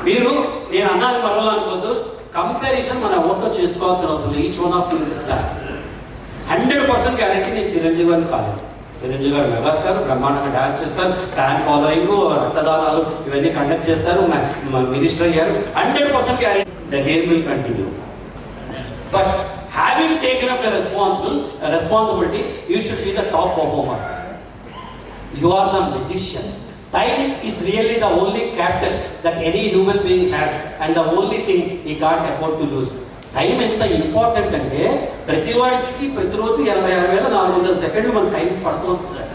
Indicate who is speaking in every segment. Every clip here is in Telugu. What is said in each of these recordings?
Speaker 1: మీరు నేను అన్నది మరలా అనుకోవద్దు, కంపారిజన్ మన ఓట్తో చేసుకోవాల్సిన అవసరం. Each one of you is 100% guarantee. నేను చిరంజీవి గారిని కాలేదు. చిరంజీవి గారు మెగాస్టార్, బ్రహ్మాండంగా డ్యాన్స్ చేస్తారు, ఫ్యాన్ ఫాలోయింగ్, రక్తదానాలు ఇవన్నీ కండక్ట్ చేస్తారు, మినిస్టర్ అయ్యారు. 100% guarantee the game will continue. But having taken up the responsibility, you should be the top performer. You are the magician. Time is really the only capital that any human being has, and the only thing he can't afford to lose. Time ఎంత ఇంపార్టెంట్ అంటే ప్రతి వాడికి ప్రతిరోజు 86,400 సెకండ్లు మన టైం పడుతుందట.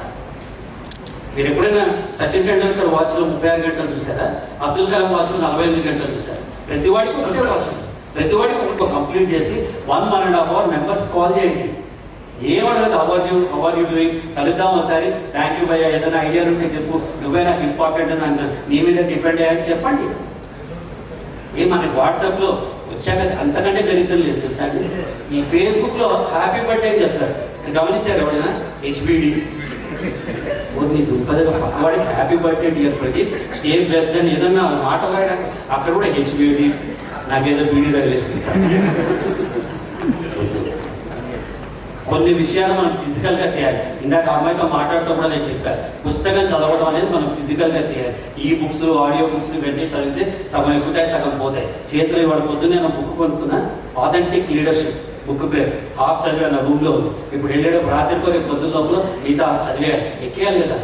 Speaker 1: మీరు ఎప్పుడైనా సచిన్ టెండూల్కర్ వాచ్లో 36 గంటలు చూసారా? అబ్దుల్ కలాం వాచ్లో 48 గంటలు చూసారు. ప్రతి వాడికి ఒకటే వాచ్, ప్రతి వాడికి ఒక కంప్లీట్ చేసి 1.5 hour మెంబర్స్ కాల్ చేయండి. ఏమడగదు, హౌ ఆర్ యూ డూయింగ్, కలుద్దాం ఒకసారి, థ్యాంక్ యూ భయ్యా, ఏదైనా ఐడియా ఉంటే చెప్పు, నువ్వే నాకు ఇంపార్టెంట్ అని నీ మీద డిపెండ్ అయ్యాలని చెప్పండి. మనకి వాట్సాప్లో వచ్చాక అంతకంటే దరిద్రం లేదు తెలుసా అండి. ఈ ఫేస్బుక్లో హ్యాపీ బర్త్డే అని చెప్తారు, గమనించారు ఎవరైనా? హెచ్బిడి నీ దుంపదగా పక్కవాడికి happy birthday dear Pradeep, stay blessed అని ఏదన్నా మాట రాయడానికి అక్కడ కూడా హెచ్బిడి, నాకేదో బీడీ తగిలేసింది. కొన్ని విషయాలు మనం ఫిజికల్గా చేయాలి. ఇందాక అమ్మాయితో మాట్లాడుతూ కూడా నేను చెప్పాను, పుస్తకం చదవడం అనేది మనం ఫిజికల్గా చేయాలి. ఈ బుక్స్, ఆడియో బుక్స్ ఇవన్నీ చదివితే సగం ఎక్కుతాయి, సగం పోతాయి. చేతులు ఇవాళ పొద్దున్న నేను బుక్ కొనుక్కున్నా, ఆథెంటిక్ లీడర్షిప్ బుక్ పేరు, హాఫ్ చదివా, నా రూమ్లో ఉంది. ఇప్పుడు వెళ్ళేటప్పుడు రాత్రి కోరే పొద్దున్న లోపల మిగతా హాఫ్ చదివేయాలి, ఎక్కేయాలి కదా.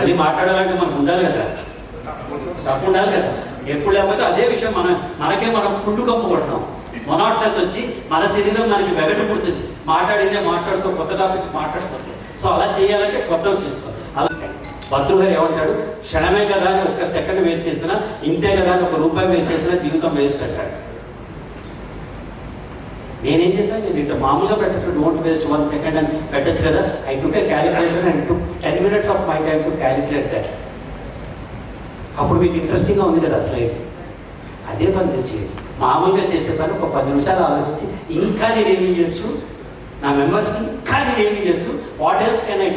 Speaker 1: అది మాట్లాడాలంటే మనకు ఉండాలి కదా, స్టఫ్ ఉండాలి కదా. ఎప్పుడు లేకపోతే అదే విషయం మనకే మనం కుళ్ళు కప్పు కొడతాం. మొనాటస్ వచ్చి మన శరీరం మనకి వెగటు పుడుతుంది, మాట్లాడుతూ కొత్త టాపిక్ మాట్లాడిపోతుంది. సో అలా చేయాలంటే కొత్తవి చేసుకోవాలి. అలా భద్రుగారు ఏమంటాడు, క్షణమే కదా అని 1 సెకండ్ వేస్ట్ చేసినా, ఇంతే కదా అని ₹1 వేస్ట్ చేసినా జీవితం వేస్ట్ అంటాడు. నేనేం చేశాను, నేను ఇట్లా మామూలుగా పెట్టచ్చు, డోంట్ వేస్ట్ 1 సెకండ్ అని పెట్టచ్చు కదా. I took A calculator and took 10 minutes of my time to calculate that. అప్పుడు మీకు ఇంట్రెస్టింగ్గా ఉంది కదా స్లైడ్. అదే పని తెచ్చేది. మామూలుగా చేసే పని ఒక 10 నిమిషాలు ఆలోచించి, ఇంకా నేనేమి చేయొచ్చు, నా మెంబర్స్కి ఇంకా నేనేమి చేయొచ్చు, what else can I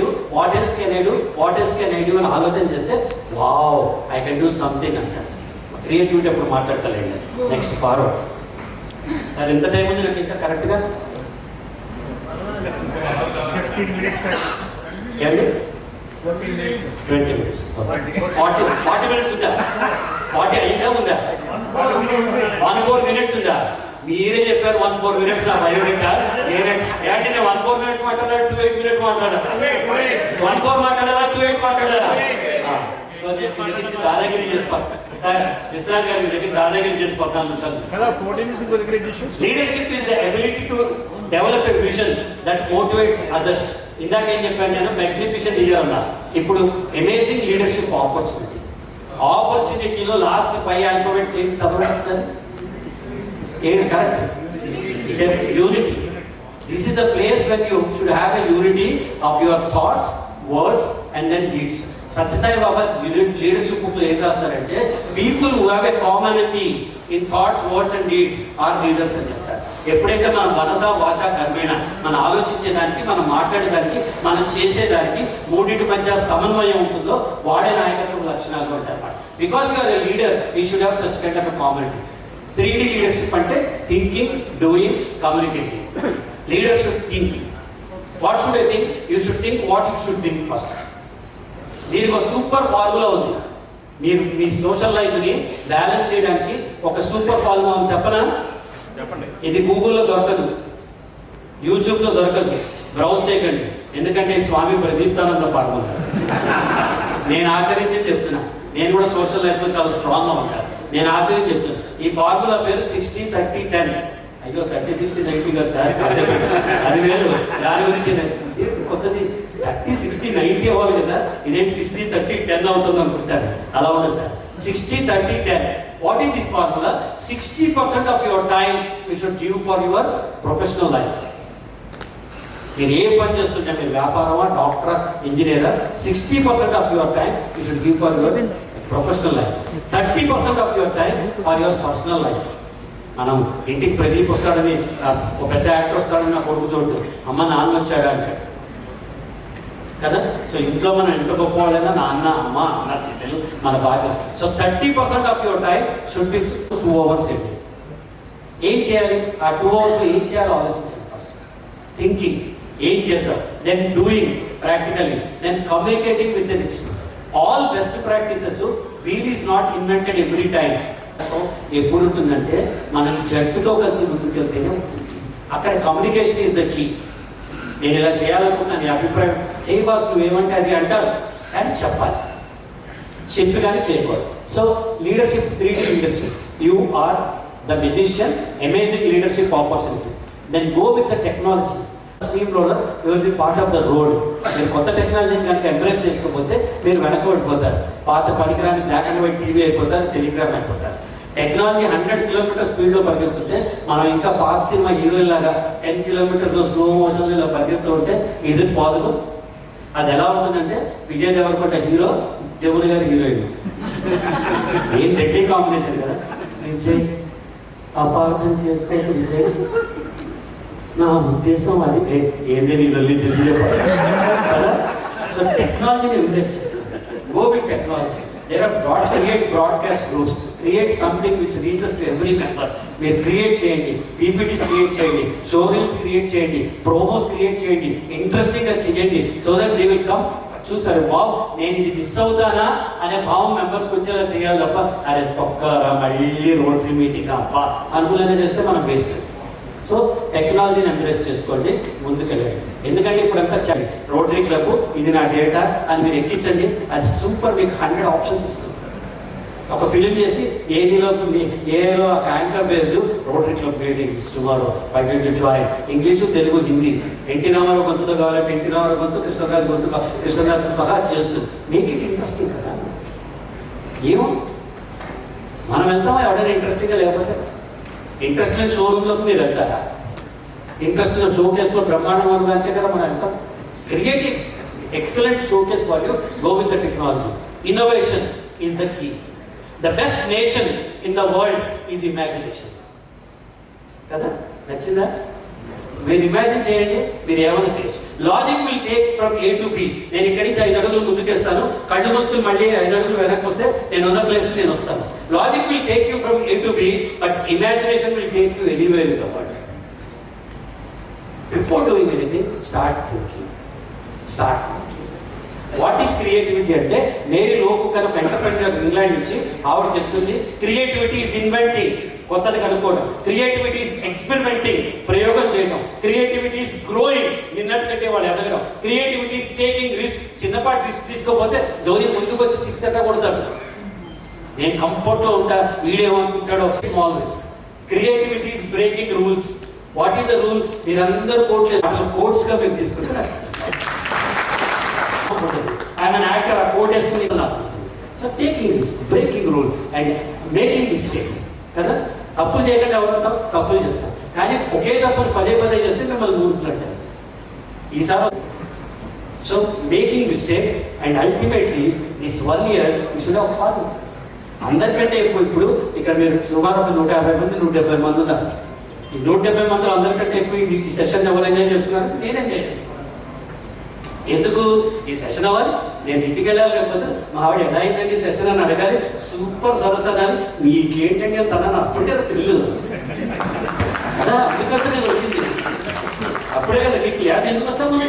Speaker 1: do అని ఆలోచన చేస్తే, wow I can do something అంటారు. క్రియేటివిటీ అప్పుడు మాట్లాడతానండి. Next forward. సార్ ఎంత టైం ఉంది నాకు ఇంకా కరెక్ట్గా? ఏమండి 20 minutes, 40 minutes ఉందా? 40 అయిందా ఉందా? 14 minutes ఉందా? మీరే చెప్పారు 14 minutes నా బయోడేటా. ఏంటి నేను 14 minutes మాట్లాడాలి, 28 minutes మాట్లాడాలి, 14 మాట్లాడాలా, 28 మాట్లాడాలా? దాదాగిరి చేసిపోతాను సార్. విశ్రాంత్ గారు మీ దగ్గర దాదాగిరి చేసిపోతాను sir. Leadership is the ability to develop a vision that motivates others. ఇందాక ఏం చెప్పాను నేను, మ్యాగ్నిఫిషెంట్ లీడర్ అన్నా. ఇప్పుడు అమేజింగ్ లీడర్షిప్ ఆపర్చునిటీలో లాస్ట్ 5 ఆల్ఫాబెట్స్ ఏంటి చదవండి సార్. ఏంటి correct? Unity. This is the place when you should have a unity of your thoughts, words and then deeds. Sathya Sai Baba leadership బుక్లో ఏం రాస్తారంటే, people who have a community in thoughts, words and deeds are leaders అని చెప్తారు. ఎప్పుడైతే మన మనస వాచ కర్మేణ, మనం ఆలోచించేదానికి, మనం మాట్లాడేదానికి, మనం చేసేదానికి మూడింటి మధ్య సమన్వయం ఉంటుందో వాడే నాయకత్వం లక్షణాలు ఉంటాయి అన్నమాట. Because you are a leader, you should have such kind of a community. 3D leadership అంటే thinking, doing, communicating. Leadership thinking. What should I think? You should think what you should think first. దీనికి ఒక సూపర్ ఫార్ములా ఉంది. మీరు మీ సోషల్ లైఫ్ని బ్యాలెన్స్ చేయడానికి ఒక సూపర్ ఫార్ములా అని చెప్పనా? చెప్పండి. ఇది గూగుల్లో దొరకదు, యూట్యూబ్లో దొరకదు, బ్రౌజ్ చేయకండి. ఎందుకంటే స్వామి ప్రదీప్తానంద ఫార్ములా నేను ఆచరించి చెప్తున్నా. నేను కూడా సోషల్ లైఫ్లో చాలా స్ట్రాంగ్గా ఉంటాను. నేను ఆచరించి చెప్తున్నా. ఈ ఫార్ములా పేరు 60-30-10. అయ్యో 30-60-90 కదా సార్, అది వేరు. దాని గురించి కొత్తది 30-60-90 అవ్వాలి కదా, ఇదేంటి 60-30-10 అవుతుంది అనుకుంటారు. అలా ఉండదు sir. 60-30-10. What is this formula? 60% of your time you should give for your professional life. మీరు ఏ పని చేస్తుంటే, మీరు వ్యాపారమా, డాక్టరా, ఇంజనీరా, 60% of your time you should give for your professional life. 30% of your time for your personal life. మనం ఇంటికి ప్రదీప్ వస్తాడని, ఒక పెద్ద యాక్టర్ వస్తాడని నా కొడుకు చూడు, అమ్మ నాన్న వచ్చాడా అంటాడు. కదా. సో ఇంట్లో మనం ఎంత గొప్ప వాళ్ళైనా నాన్న అమ్మ అన్న చెల్లెలు మన బాధ్యత. So 30% of your time should be 2 hours a day. ఏం చేయాలి? ఆ 2 hours ఏం చేయాలో ఆలోచించాలి. ఫస్ట్ థింకింగ్, ఏం చేద్దాం, then doing practically, then communicating with the next. All best practices wheel is not invented every time. ఎప్పుడు ఉంటుందంటే మనం జట్టుతో కలిసి ముందుకు వెళ్తేనే ఉంటుంది. అక్కడ కమ్యూనికేషన్ ఈజ్ ద కీ. నేను ఇలా చేయాలనుకుంటున్నాను, నీ అభిప్రాయం చేయి బాస్, నువ్వేమంటే అది అంటారు, కానీ చెప్పాలి, చెప్పి కానీ చేయకూడదు. So leadership, 3D leadership. You are the musician, amazing leadership opportunity. Then go with the technology. Steam roller, you will be part of the road. మీరు కొత్త టెక్నాలజీని కనుక ఎంప్రెస్ చేసుకోకపోతే మీరు వెనకబడిపోతారు. పాత పనికిరాని బ్లాక్ అండ్ వైట్ టీవీ అయిపోతారు, టెలిగ్రామ్ అయిపోతారు. టెక్నాలజీ 100 km స్పీడ్లో పరిగెత్తుంటే మనం ఇంకా పాత సినిమా హీరోయిన్ లాగా 10 km స్లో మోషన్లో ఇలా పరిగెత్తూ ఉంటే ఈజ్ ఇట్ పాసిబుల్? అది ఎలా ఉంటుందంటే విజయ్ దేవరకొండ హీరో, జమున గారి హీరోయిన్. ఏం డెడ్లీ కాంబినేషన్ కదా. విజయ్ అపార్థం చేసుకోవద్దు విజయ్, నా ఉద్దేశం అది ఏంది నీ వెళ్ళి తెలియజేయాలి కదా. సో టెక్నాలజీని ఇన్వెస్ట్ చేస్తాను. Go with technology. Create broadcast groups, create something which reaches to every member. మీరు క్రియేట్ చేయండి, పీపీటీస్ క్రియేట్ చేయండి, షోరీల్స్ క్రియేట్ చేయండి, ప్రోమోస్ క్రియేట్ చేయండి, ఇంట్రెస్టింగ్గా చేయండి. So that they will come. చూసారు, వావ్ నేను ఇది మిస్ అవుతానా అనే భావం మెంబర్స్కి వచ్చేలా చేయాలి తప్ప అరే తొక్కరా మళ్ళీ రోటరీ మీటింగ్ అబ్బా అనుకునేది చేస్తే మనం వేస్ట్. సో టెక్నాలజీని ఎంప్రెస్ చేసుకోండి, ముందుకెళ్ళండి. ఎందుకంటే ఇప్పుడంతా చండి రోటరీ క్లబ్, ఇది నా డేటా అని మీరు ఎక్కించండి, అది సూపర్. మీకు 100 ఆప్షన్స్ ఇస్తుంది. ఒక ఫిలిం చేసి ఏలో anchor based rotary club meeting tomorrow 5 to 12, English, Telugu, Hindi. NT Rama Rao గొంతుతో కావాలంటే ఎన్టీ రామారావు గొంతు, కృష్ణగారి గొంతు, కృష్ణగారితో సహా చేస్తుంది. మేక్ ఇట్ ఇంట్రెస్టింగ్ కదా. ఏమో మనం వెళ్తామా? ఎవరైనా ఇంట్రెస్టింగ్గా లేకపోతే ఇంట్రెస్ట్ లేని షోరూమ్లోకి మీరు వెళ్తారా? ఇంట్రెస్ట్ షో కేసులో బ్రహ్మాండం అనుకుంటే కదా మనం వెళ్తాం. Creative excellent showcase for you. Go with the technology. Innovation is the key. The best nation in the world is imagination కదా. నచ్చిందా? మీరు ఇమాజిన్ చేయండి, మీరు ఏమైనా చేయొచ్చు. Logic will take from A to B. నేను ఇక్కడి నుంచి 5 అడుగులు ముందుకేస్తాను, కళ్ళు మూసుకుని మళ్ళీ 5 అడుగులు వెనక్కి వస్తే నేను ఉన్న ప్లేస్ నేను వస్తాను. Logic will take you from A to B, but imagination will take you anywhere in the world. Before doing anything start thinking. What is creativity అంటే మేరీ లోకు కనుక ఎంటర్ప్రెన్యూర్ ఇంగ్లాండ్ నుంచి ఆవిడ చెప్తుంది, క్రియేటివిటీ ఈస్ ఇన్వెంటింగ్, కొత్తది కనుక్కోవడం. క్రియేటివిటీ ఈస్ ఎక్స్పెరిమెంటింగ్, ప్రయోగం చేయడం. క్రియేటివిటీ ఈస్ గ్రోయింగ్, నిన్నటి కంటే వాళ్ళు ఎదగడం. క్రియేటివిటీ ఈస్ టేకింగ్ రిస్క్, చిన్నపాటి రిస్క్ తీసుకోకపోతే ధోని ముందుకు వచ్చి 6 ఎట్లా కొడతాడు. నేను కంఫర్ట్లో ఉంటా, వీడేమనుకుంటాడో. Small risk. Creativity is breaking rules. What is the rule? మీరందరూ కోర్స్గా మీరు తీసుకుంటారు. ఐఎమ్ అన్ యాక్టర్, ఆ కోట్ వేసుకుని. So taking risk, breaking rule and making mistakes కదా. తప్పులు చేయకుండా ఎవరుంటాం? తప్పులు చేస్తాం. కానీ ఒకే తప్పులు పదే చేస్తే మిమ్మల్ని మూర్ఖులు అంటారు ఈసారి. So making mistakes and ultimately this 1 year you should have fun. అందరికంటే ఎక్కువ ఇప్పుడు ఇక్కడ మీరు సుమారు ఒక 150 మంది 170 మంది ఉన్నారు. ఈ 170 మందిలో అందరికంటే ఎక్కువ ఈ సెషన్ ఎవరు ఎంజాయ్ చేస్తున్నారు? నేను ఎంజాయ్ చేస్తున్నాను. ఎందుకు? ఈ సెషన్ అవ్వాలి, నేను ఇంటికి వెళ్ళాలి, లేకపోతే మా ఆవిడ ఎలా అయిందండి సెషన్ అని అడగాలి, సూపర్ సరస్ అనాలి. మీకేంటండి అని తనని అప్పటికే థ్రిల్ కదా. అందుకోసం నేను వచ్చింది అప్పుడే కదా. మీకు లేదు ఎందుకు వస్తాము?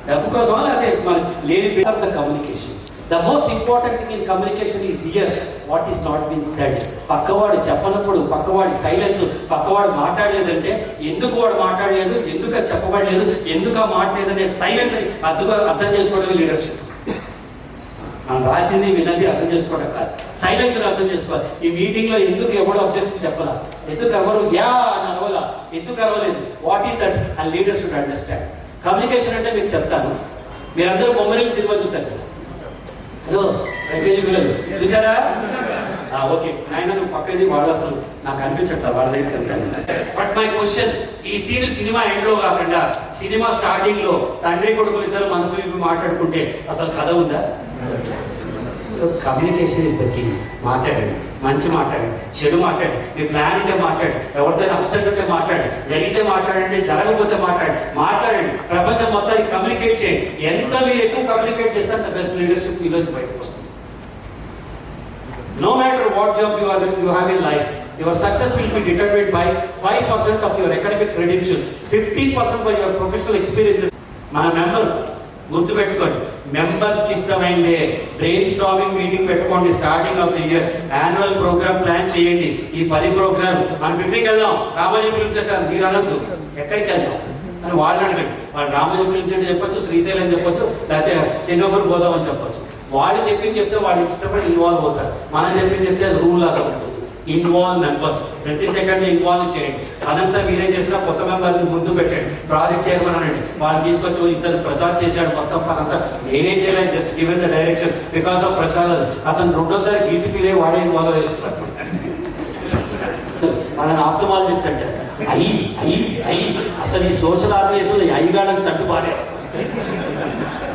Speaker 1: డబ్బు కోసం అదే మరి లేని the communication. The most important thing in communication is hear what is not been said. పక్కవాడు చెప్పనప్పుడు, పక్కవాడి సైలెన్స్, పక్కవాడు మాట్లాడలేదంటే ఎందుకు వాడు మాట్లాడలేదు, ఎందుకు అది చెప్పబడలేదు, ఎందుకు ఆ మాట్లాడలేదనే సైలెన్స్ అర్థం చేసుకోవడమే లీడర్షిప్. మనం రాసింది విన్నది అర్థం చేసుకోవడం కాదు, సైలెన్స్ అర్థం చేసుకోవాలి. ఈ మీటింగ్లో ఎందుకు ఎవరు అబ్జెక్షన్ చెప్పాలా, ఎందుకు ఎవరు యా అని అరవలా, ఎందుకు అరవలేదు, what is that and leader should understand. Communication అంటే మీకు చెప్తాను. మీరందరూ బొమ్మరిల్లు సినిమా చూశారు కదా. హలో ఎల్కేజీ పిల్లలు చూసారా? ఓకే నాయన నువ్వు పక్కది వాడు అసలు నాకు అనిపించట్లా వాళ్ళ దగ్గరికి వెళ్తాను. బట్ మై క్వశ్చన్, ఈ సినిమా ఎండ్లో కాకుండా సినిమా స్టార్టింగ్ లో తండ్రి కొడుకులు ఇద్దరు మనసు విప్పి మాట్లాడుకుంటే అసలు కథ ఉందా? So communication is the key. మాట్లాడండి. మంచి మాట్లాడండి, చెడు మాట్లాడండి, మీ ప్లాన్ ఉంటే మాట్లాడండి, ఎవరితో అప్సెట్ ఉంటే మాట్లాడండి, జరిగితే మాట్లాడండి, జరగకపోతే మాట్లాడండి. ప్రపంచం మొత్తానికి కమ్యూనికేట్ చేయండి. ఎంత మీరు ఎక్కువ కమ్యూనికేట్ చేస్తే అంత బెస్ట్ లీడర్షిప్ ఈరోజు బయటకు వస్తుంది. No matter what job you have in life, your success will be determined by 5% of your academic credentials, 15% by your professional experiences. మన మెంబర్ గుర్తుపెట్టుకోండి, మెంబర్స్కి ఇష్టమైందే బ్రెయిన్ స్టార్మింగ్ మీటింగ్ పెట్టుకోండి. Starting of the year annual programme plan చేయండి. ఈ 10 ప్రోగ్రామ్ మన పిక్నిక్ వెళ్దాం, రామోజీ ఫిల్మ్ సెంటర్. మీరు అనొద్దు ఎక్కడికి వెళ్దాం అని వాళ్ళని అడగండి. వాళ్ళు రామోజీ ఫిల్మ్ సెంటర్ చెప్పొచ్చు, శ్రీశైలం చెప్పొచ్చు, లేకపోతే సింగపూర్ పోదామని చెప్పొచ్చు. వాళ్ళు చెప్పింది చెప్తే వాళ్ళు ఇష్టపడి ఇన్వాల్వ్ అవుతారు. మనం చెప్పింది చెప్తే అది రూల్ లాగా ఉంటుంది. ఇన్వాల్వ్ మెంబర్స్ ప్రతి సెకండ్ ఇన్వాల్వ్ చేయండి. అదంతా మీరేం చేసినా కొత్త మెంబర్ని ముందు పెట్టండి. ప్రాజెక్ట్ చేయమని అనండి. వాళ్ళు తీసుకొచ్చి ఇతను ప్రసాద్ చేశాడు మొత్తం పనంతా, నేనేం చేయలేదు, just given the direction because of Prasad. అతను రెండోసారి గిల్టీ ఫీల్ అయ్యి వాడే ఇన్వాల్వ్ అయ్యేస్తాడు. వాళ్ళని ఆప్థమాలజిస్ట్ అంటారు. అయ్యి అసలు ఈ సోషల్ ఆర్గనైజేషన్లో అయ్యగాడని చట్టు పారారు. అసలు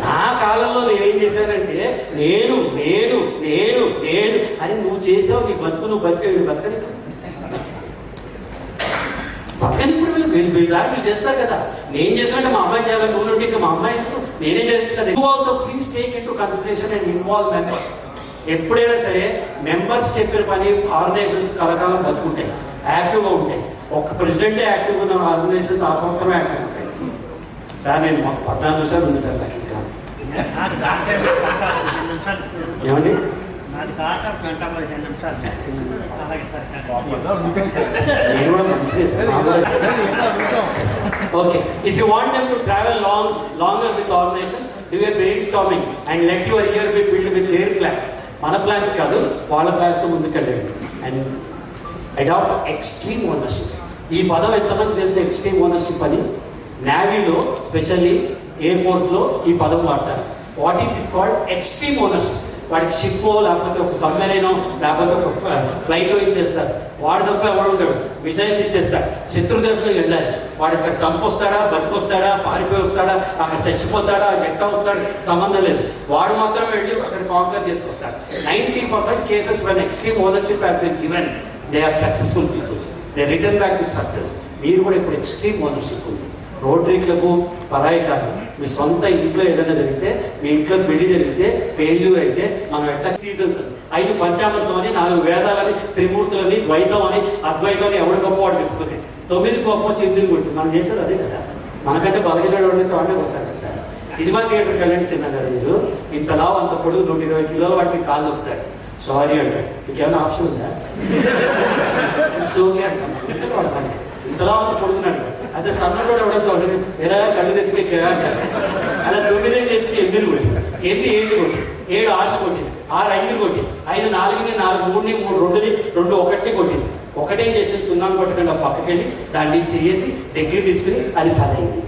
Speaker 1: నా కాలంలో నేనేం చేశానంటే నేను నేను నేను నేను అని నువ్వు చేసావు, నీ బతుకు నువ్వు బతకని వీళ్ళు చేస్తారు కదా. నేను చేసినట్టే మా అమ్మాయి చేయాలని నువ్వు ఉంటే ఇంకా మా అమ్మాయి నేనే చేయొచ్చు కదా. You also please take in to consideration and involve members. ఎప్పుడైనా సరే మెంబర్స్ చెప్పిన పని ఆర్గనైజేషన్స్ కలకాలం బతుకుంటాయి, యాక్టివ్గా ఉంటాయి. ఒక ప్రెసిడెంటే యాక్టివ్గా ఉన్న ఆర్గనైజేషన్స్ ఆ సంవత్సరమే యాక్టివ్గా ఉంటాయి. సార్ నేను 14 నిమిషాలు ఉంది సార్ నాకు ఇంకా. ఏమండి నేను కూడా మంచిదే sir. Okay, if you want them to travel longer with organisation, do your brainstorming and let your ear be filled with their plans. మన ప్లాన్స్ కాదు, వాళ్ళ ప్లాన్స్తో ముందుకెళ్ళండి. And adapt extreme ownership. ఈ పదం ఎంతమంది తెలిసి ఎక్స్ట్రీమ్ ఓనర్షిప్ అని? నేవీలో స్పెషల్లీ ఎయిర్ ఫోర్స్లో ఈ పదం వాడతారు. What is this called? Extreme ownership. వాడికి షిప్పో లేకపోతే ఒక సబ్మెరైనో లేకపోతే ఒక ఫ్లైటో ఇచ్చేస్తారు. వాడు తప్ప ఎవడు ఉంటాడు, మిసైల్స్ ఇచ్చేస్తాడు. శత్రు దగ్గరికి వెళ్ళాలి. వాడు ఇక్కడ చంపొస్తాడా, బతికొస్తాడా, పారిపోయి వస్తాడా, అక్కడ చచ్చిపోతాడా, ఎట్లా వస్తాడు సంబంధం లేదు. వాడు మాత్రం వెళ్ళి అక్కడ కాంకర్ చేసుకొస్తాడు. 90% cases when extreme ownership has been given, they are successful people. They return back with success. మీరు కూడా ఇప్పుడు ఎక్స్ట్రీమ్ ఓనర్షిప్ ఉంది. రోటరీ క్లబ్ పరాయి కాదు. మీ సొంత ఇంట్లో ఏదైనా జరిగితే, మీ ఇంట్లో పెళ్లి జరిగితే, ఫెయిల్యూర్ అయితే మనం ఎట్లా సీజన్స్ 5 పంచామృతం అని, 4 వేదాలని, త్రిమూర్తులని, ద్వైతం అని, అద్వైతం అని ఎవడు గొప్పవాడు చెప్పుకునే 9 గొప్ప వచ్చి 8 కొట్టి మనం చేసేది అదే కదా. మనకంటే బలహీనడు వాడినే కొడతారు కదా సార్. సినిమా థియేటర్కి వెళ్ళండి చిన్న గారు, మీరు ఇంతలా అంత పొడుగు 120 కిలోల వాటిని కాలు నొక్కుతాడు. సారీ అంటాడు. మీకేమైనా ఆప్షన్ ఉందా? సోకే అంటాను. ఇంతలా అంత పొడుగున్నాడు. అదే సన్నగా ఎవడంతో ఎలా కళ్ళు నెత్తికి అంటారు. అలా 9 చేసి 8 కొట్టి, 8 కొట్టి, 7 6 కొట్టింది, 6 5 కొట్టింది, 5 4ని 4 3ని 3 2ని 2 1ని కొట్టింది. ఒకటేం చేసేది, 0 కొట్టకుండా పక్కకెళ్ళి దాన్ని చేసి దగ్గర తీసుకుని అది 10 అయింది.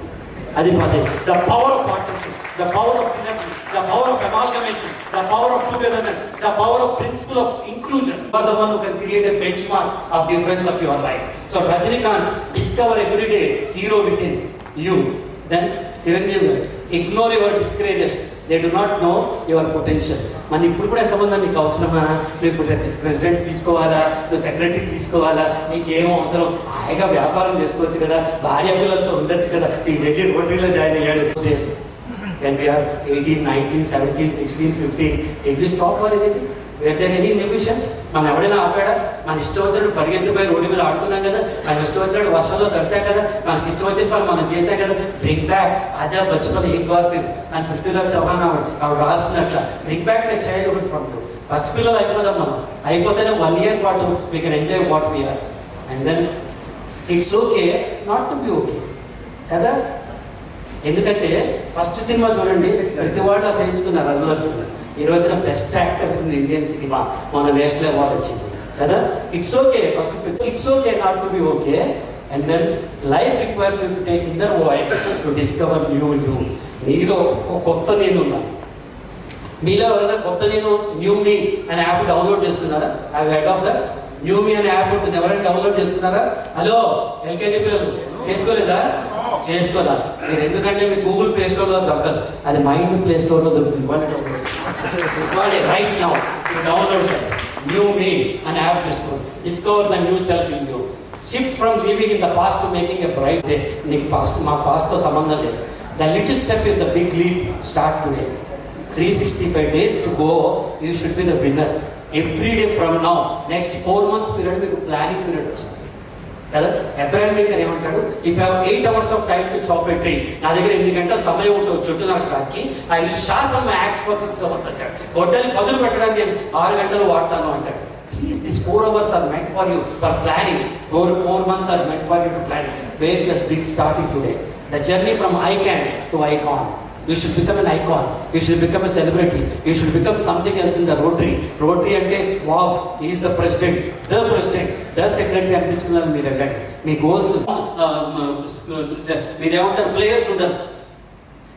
Speaker 1: అది 10 అయింది. The power of partnership, the power of synergy, the power of amalgamation, the power of togetherness, the power of principle of inclusion. You are the one who can create a benchmark of difference of your life. So Rajinikanth, discover every day hero within you. Then Chiranjeevi, ignore your discourages. They do not know your potential. మన ఇప్పుడు కూడా ఎంతమంది నీకు అవసరమా, నువ్వు ప్రెసిడెంట్ తీసుకోవాలా, నువ్వు సెక్రటరీ తీసుకోవాలా, నీకేం అవసరం, హాయిగా వ్యాపారం చేసుకోవచ్చు కదా, భార్య పిల్లలతో ఉండొచ్చు కదా, ఈ రెడ్డి రోటరీలో జాయిన్ అయ్యాడు. When we are 18, 19, 17, 16, 15, if we stop for anything, were there any inhibitions? మనం ఎవడైనా ఆపాడా? మన ఇష్టం వచ్చినట్టు పరిగెత్తిపోయి రోడ్డు మీద ఆడుకున్నాం కదా, మన ఇష్టం వచ్చినట్టు వర్షంలో తడిసాం కదా, మనకి ఇష్టం వచ్చిన పని మనం చేసాం కదా. బ్రింగ్ బ్యాక్ ఆజా బచ్పన్ ఏక్ బార్ ఫిర్ అని పృథ్వీరాజ్ చౌహాన్ ఆవిడ రాసినట్ల bring back the childhood from you. First పిల్లలు అయిపోదాం మనం, అయిపోతేనే 1 year పాటు we can enjoy what we are. And then it's okay not to be okay కదా. ఎందుకంటే ఫస్ట్ సినిమా చూడండి, ప్రతి వాళ్ళు అసహించుకున్నారు అల్లు అర్జున్. ఈ రోజున best actor in Indian cinema మన నేషనల్ అవార్డు వచ్చింది కదా. It's okay first, it's okay not to be okay. And then life requires you to take inner voice to discover new you. నీలో ఒక కొత్త నేను ఉన్నా. మీలో ఎవరైనా కొత్త నేను న్యూ మీ అనే యాప్ డౌన్లోడ్ చేసుకున్నారా? I heard of that new me అనే యాప్ ఉంటుంది. ఎవరైనా డౌన్లోడ్ చేసుకున్నారా? హలో ఎల్కేజీ పిల్లలు చేసుకోలేదా? చేసుకోదా మీరు? ఎందుకంటే మీ గూగుల్ ప్లే స్టోర్లో దొరకదు, అది మైండ్ ప్లే స్టోర్లో దొరుకుతుంది. Right now download new me అని యాప్ తీసుకో. Discover the new self in you. Shift from living in the past to making a bright day. నీకు పాస్ట్ మా పాస్ట్తో సంబంధం లేదు. The little step is the big leap. Start today. 365 days to go. You should be the winner. Every day from now, next 4 months period మీకు ప్లానింగ్ పీరియడ్ వచ్చింది కదా. అబ్రహాం లింకన్ ఏమంటాడు, if have 8 hours of time to chop a tree, నా దగ్గర 8 గంటల సమయం ఉంటుంది చుట్టూ నాకు కాకి, I will sharpen my axe for 6 hours అంటాడు. గొడ్డలి పదులు పెట్టడానికి నేను 6 గంటలు వాడతాను అంటాడు. Please, this 4 hours are meant for you for planning. 4 months are meant for you to plan. Where the big starting today. The journey from I can to icon. You should become an icon. You should become a celebrity. You should become something else in the Rotary. Rotary అంటే wow, he is the president, the secretary అనిపించుకున్నారు మీరు వెళ్ళండి. మీ గోల్స్ మీరు ఏమంటారు, ప్లేయర్స్ ఉంటారు.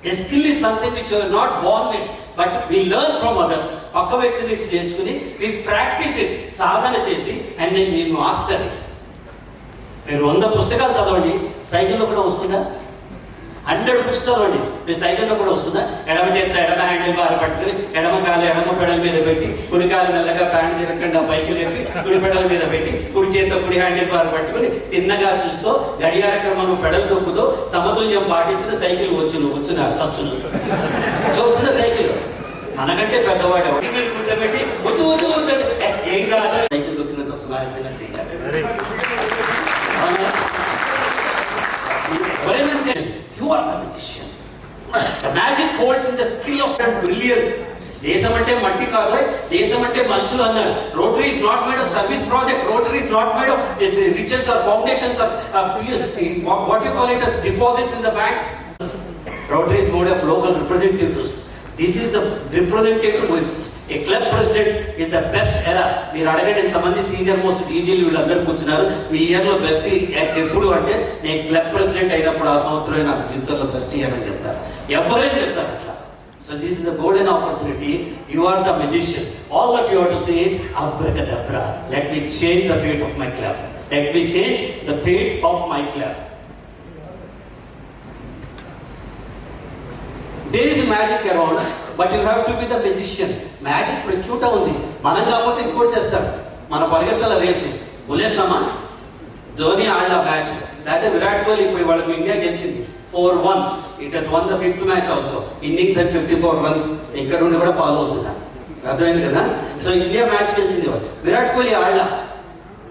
Speaker 1: A skill is something which you are not born with, but we learn from others. పక్క వ్యక్తి నుంచి నేర్చుకుని we practice it, సాధన చేసి, and then we master it. మీరు 100 పుస్తకాలు చదవండి, సైకిల్లో కూడా వస్తుందా? 100 books చదవండి, మీరు సైకిల్లో కూడా వస్తుందా? ఎడమ చేత ఎడమ హ్యాండిల్ బార్ పట్టుకుని ఎడమ కాలు ఎడమ పెడల మీద పెట్టి, కుడి కాలు మెల్లగా ప్యాంట్ తిరగకుండా పైకి లేపి కుడి పెడల మీద పెట్టి, కుడి చేత కుడి హ్యాండిల్ బార్ పట్టుకుని తిన్నగా చూస్తూ గడియార క్రమం పెడలు తొక్కుతూ సమతుల్యం పాటించిన సైకిల్ చచ్చును చూస్తున్న సైకిల్. మనకంటే పెద్దవాడు మీరు కూర్చోబెట్టి వద్దు ఏం కాదు, సైకిల్ దొక్కినంత సుమారంగా చేయాలి. You are the magician. The magic holds in the skill of brilliance. దేశం అంటే మట్టి కాదు, దేశం అంటే మనుషులు అన్నారు. Rotary is not made of service project. Rotary is not made of riches or foundations or what you call it as deposits in the banks. Rotary is made of local representatives. This is the representative with a club president is the best era. మీరు అడగండి ఎంతమంది సీనియర్ మోస్ట్ డీజీలు వీళ్ళందరూ కూర్చున్నారు, మీ ఇయర్లో బెస్ట్ ఎప్పుడు అంటే నేను క్లబ్ ప్రెసిడెంట్ అయినప్పుడు ఆ సంవత్సరం నా జీవితంలో బెస్ట్ ఇయర్ అని చెప్తారు. ఎవరైనా చెప్తారు అట్లా. So this is the golden opportunity. You are the magician. All that you have to say is abracadabra. Let me change the fate of my club. Let me change the fate of my club. There is magic around, but you have to be the magician. Magic ప్రచుట ఉంది, మనం కాకపోతే ఇంకోటి చేస్తాడు. మన పరిగెత్తల రేసు వదిలేస్తామా? ధోని ఆడిన మ్యాచ్, లేకపోతే విరాట్ కోహ్లీ ఇప్పుడు వాళ్ళకి ఇండియా గెలిచింది 4-1. It has one the 5th match also. Innings and 54 runs. ఇక్కడ నుండి కూడా ఫాలో అవుతున్నా, అర్థమైంది కదా? సో ఇండియా మ్యాచ్ గెలిచింది. విరాట్ కోహ్లీ ఆడిన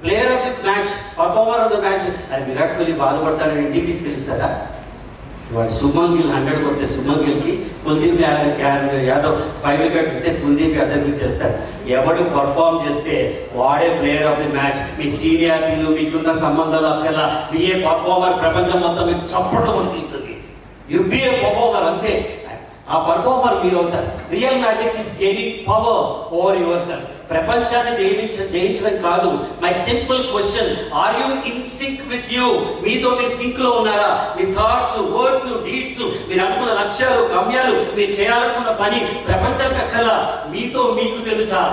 Speaker 1: player of the match, performer of the match. అది విరాట్ కోహ్లీ బాధపడతాడని ఇంటికి తీసుకెళ్తారా? వాడు సుమన్ గిల్ 100 కొడితే సుమన్ గిల్కి కుల్దీప్ యాదవ్ 5 wickets ఇస్తే కుల్దీప్ యాదవ్ చేస్తారు. ఎవడు పర్ఫార్మ్ చేస్తే వాడే ప్లేయర్ ఆఫ్ ది మ్యాచ్. మీ సీనియారిటీలు మీకున్న సంబంధాలు అక్కర్లా. మీ ఏ పర్ఫార్మర్ ప్రపంచం మొత్తం మీకు చప్పట్లు వస్తుంది. యు బి ఏ పర్ఫార్మర్, అంతే. ఆ పర్ఫార్మర్ మీరు అవుతారు. Real magic is gaining power over your self. ప్రపంచాన్ని జయించడం కాదు. My simple question, are you in sync with you? మీతో మీరు సింక్ లో ఉన్నారా? మీ థాట్స్, వర్డ్స్, డీడ్స్, మీరు అనుకున్న లక్ష్యాలు, గమ్యాలు, మీరు చేయాలనుకున్న పని ప్రపంచం కల మీతో మీకు తెలుసా?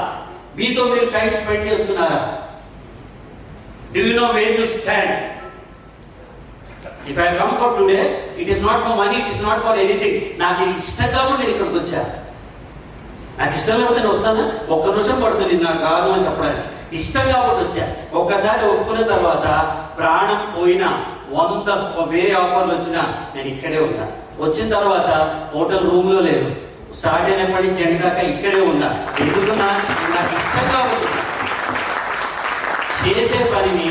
Speaker 1: మీతో మీరు టైం స్పెండ్ చేస్తున్నారా? Do you know where you stand? If I come for today, it is not for money, it is not for anything. నాకు ఇష్టం కాబట్టి నేను ఇక్కడికి వచ్చా. నాకు ఇష్టం లేకపోతే నేను వస్తాను. 1 నిమిషం పడుతుంది నాకు కాదు అని చెప్పడానికి. ఇష్టం కాబట్టి వచ్చా. ఒక్కసారి ఒప్పుకున్న తర్వాత ప్రాణం పోయినా 100 వేరే ఆఫర్లు వచ్చినా నేను ఇక్కడే ఉన్నా. వచ్చిన తర్వాత హోటల్ రూమ్లో లేదు, స్టార్ట్ అయినప్పటి నుంచి ఎండ్ దాకా ఇక్కడే ఉన్నా. ఎందుకున్నా? నాకు ఇష్టం కాబట్టి. చేసే పనిని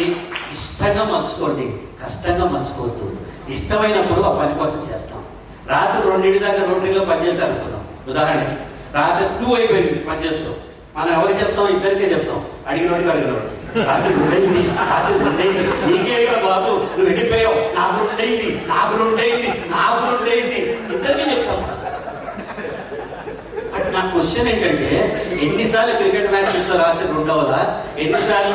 Speaker 1: ఇష్టంగా మంచుకోండి, కష్టంగా మంచుకోవద్దు. ఇష్టమైనప్పుడు ఆ పని కోసం చేస్తాం. రాత్రి 2 దాకా రోటరీలో పనిచేస్తారు అనుకున్నాం. ఉదాహరణకి రాత్రి 2 అయిపోయింది పనిచేస్తాం. మనం ఎవరికి చెప్తాం? ఇద్దరికే చెప్తాం. అడిగినోడికి రాత్రి 2 అయింది, రాత్రి 2 అయింది, నీకే బాబు నువ్వు వెళ్ళిపోయావు, నాకు 2 అయింది, నాకు 2 అయింది, నాకు 2 అయింది, ఇద్దరికే చెప్తాం. బట్ నా క్వశ్చన్ ఏంటంటే, ఎన్నిసార్లు క్రికెట్ మ్యాచ్ చూస్తా రాత్రి 2 అవ్వదా? ఎన్నిసార్లు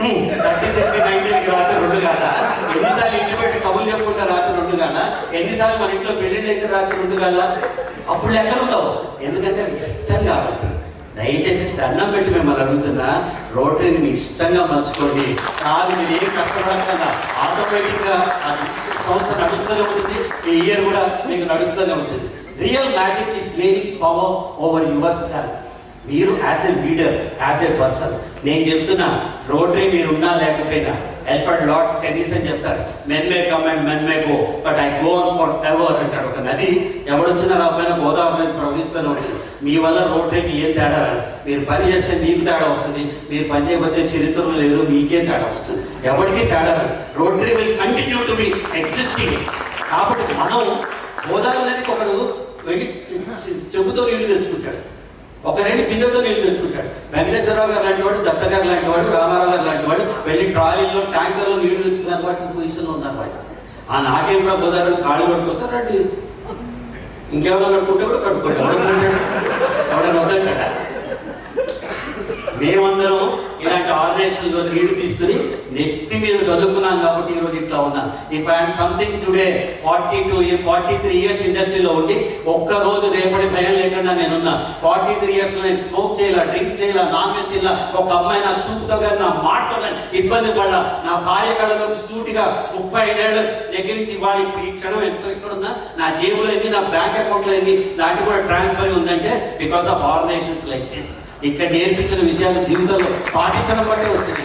Speaker 1: 30-60-90 రాత్రి 2 కాదా? ఎన్నిసార్లు ఇంటి పెట్టి కబుర్లు చెప్పుకుంటా రాత్రి 2 కాదా? ఎన్నిసార్లు మన ఇంట్లో పెళ్లిళ్ళు అయితే రాత్రి 2 కాదా? అప్పుడు లెక్కలు ఉండవు. ఎందుకంటే ఇష్టం కాబట్టి. దయచేసి దండం పెట్టి మిమ్మల్ని అడుగుతున్నా, రోటరీని మీ ఇష్టంగా మలుచుకోండి. కాదు మీరు ఏం కష్టపడకుండా ఆటోమేటిక్గా సంస్థ నడుస్తూనే ఉంటుంది. ఈ ఇయర్ కూడా మీకు నడుస్తూనే ఉంటుంది. Real magic is gaining power over your self. మీరు as a leader, as a person నేను చెప్తున్నా, రోటరీ మీరు ఉన్నా లేకపోయినా, ఎల్ఫర్డ్ లార్డ్ టెన్నిసన్ చెప్తారు, men may come and men may go but I go on forever అంటాడు. ఒక నది ఎవడొచ్చినా రాకపోయినా గోదావరి నది ప్రవహిస్తూనే ఉంటుంది. మీ వల్ల రోటరీకి ఏం తేడా రాదు. మీరు పని చేస్తే మీకు తేడా వస్తుంది, మీరు పని చేయకపోతే చరిత్రలో లేదు, మీకే తేడా వస్తుంది, ఎవరికి తేడా రాదు. Rotary will continue to be existing. కాబట్టి మనం గోదావరి నదికి ఒకడు వెళ్ళి చెబుతో నీళ్లు తెచ్చుకుంటాడు, ఒకరేంటి బిందెతో నీళ్లు తెచ్చుకుంటాడు. వెంకటేశ్వరరావు గారు లాంటి వాడు, దత్త గారు లాంటి వాడు, రామారావు గారు లాంటి వాడు వెళ్ళి ట్రాలీలో ట్యాంకర్లో నీళ్లు తెచ్చుకున్నారు. వాటి పొజిషన్లో ఉన్నారు. ఆ నాకేం కూడా గోదావరి కాళ్ళు కడుకొస్తారండి, ఇంకేమైనా కడుక్కుంటే కూడా కడుక్కోండి, ఎవడన్నా వద్దంటాడా? మేమందరం ఇలాంటి ఆర్గనైజేషన్లో నీళ్లు తీసుకుని నెత్తి మీద చదువుకున్నాం కాబట్టి ఈరోజు ఇట్లా ఉన్నాం. If I am something today 43 years ఇండస్ట్రీలో ఉండి ఒక్కరోజు రేపటి భయం లేకుండా నేనున్నా. 43 ఇయర్స్ నేను స్మోక్ చేయాల, డ్రింక్ చేయాల, నాన్ వెజ్ తిన్నా, ఒక అమ్మాయి నా చూపుతో కానీ నా మాటతో కానీ ఇబ్బంది పడాల, నా భార్య కళలో సూటిగా 35 ఏళ్ళ దగ్గర నుంచి ఇవాళ ఇప్పుడు ఈ క్షణం ఎంత ఎక్కడున్నా, నా జేబులో ఏంది, నా బ్యాంక్ అకౌంట్లో ఏంది, నాటి కూడా ట్రాన్స్ఫర్ ఉందంటే because of organisations like this. ఇక్కడ నేర్పించిన విషయాలు జీవితంలో పాటించడం బట్టే వచ్చింది.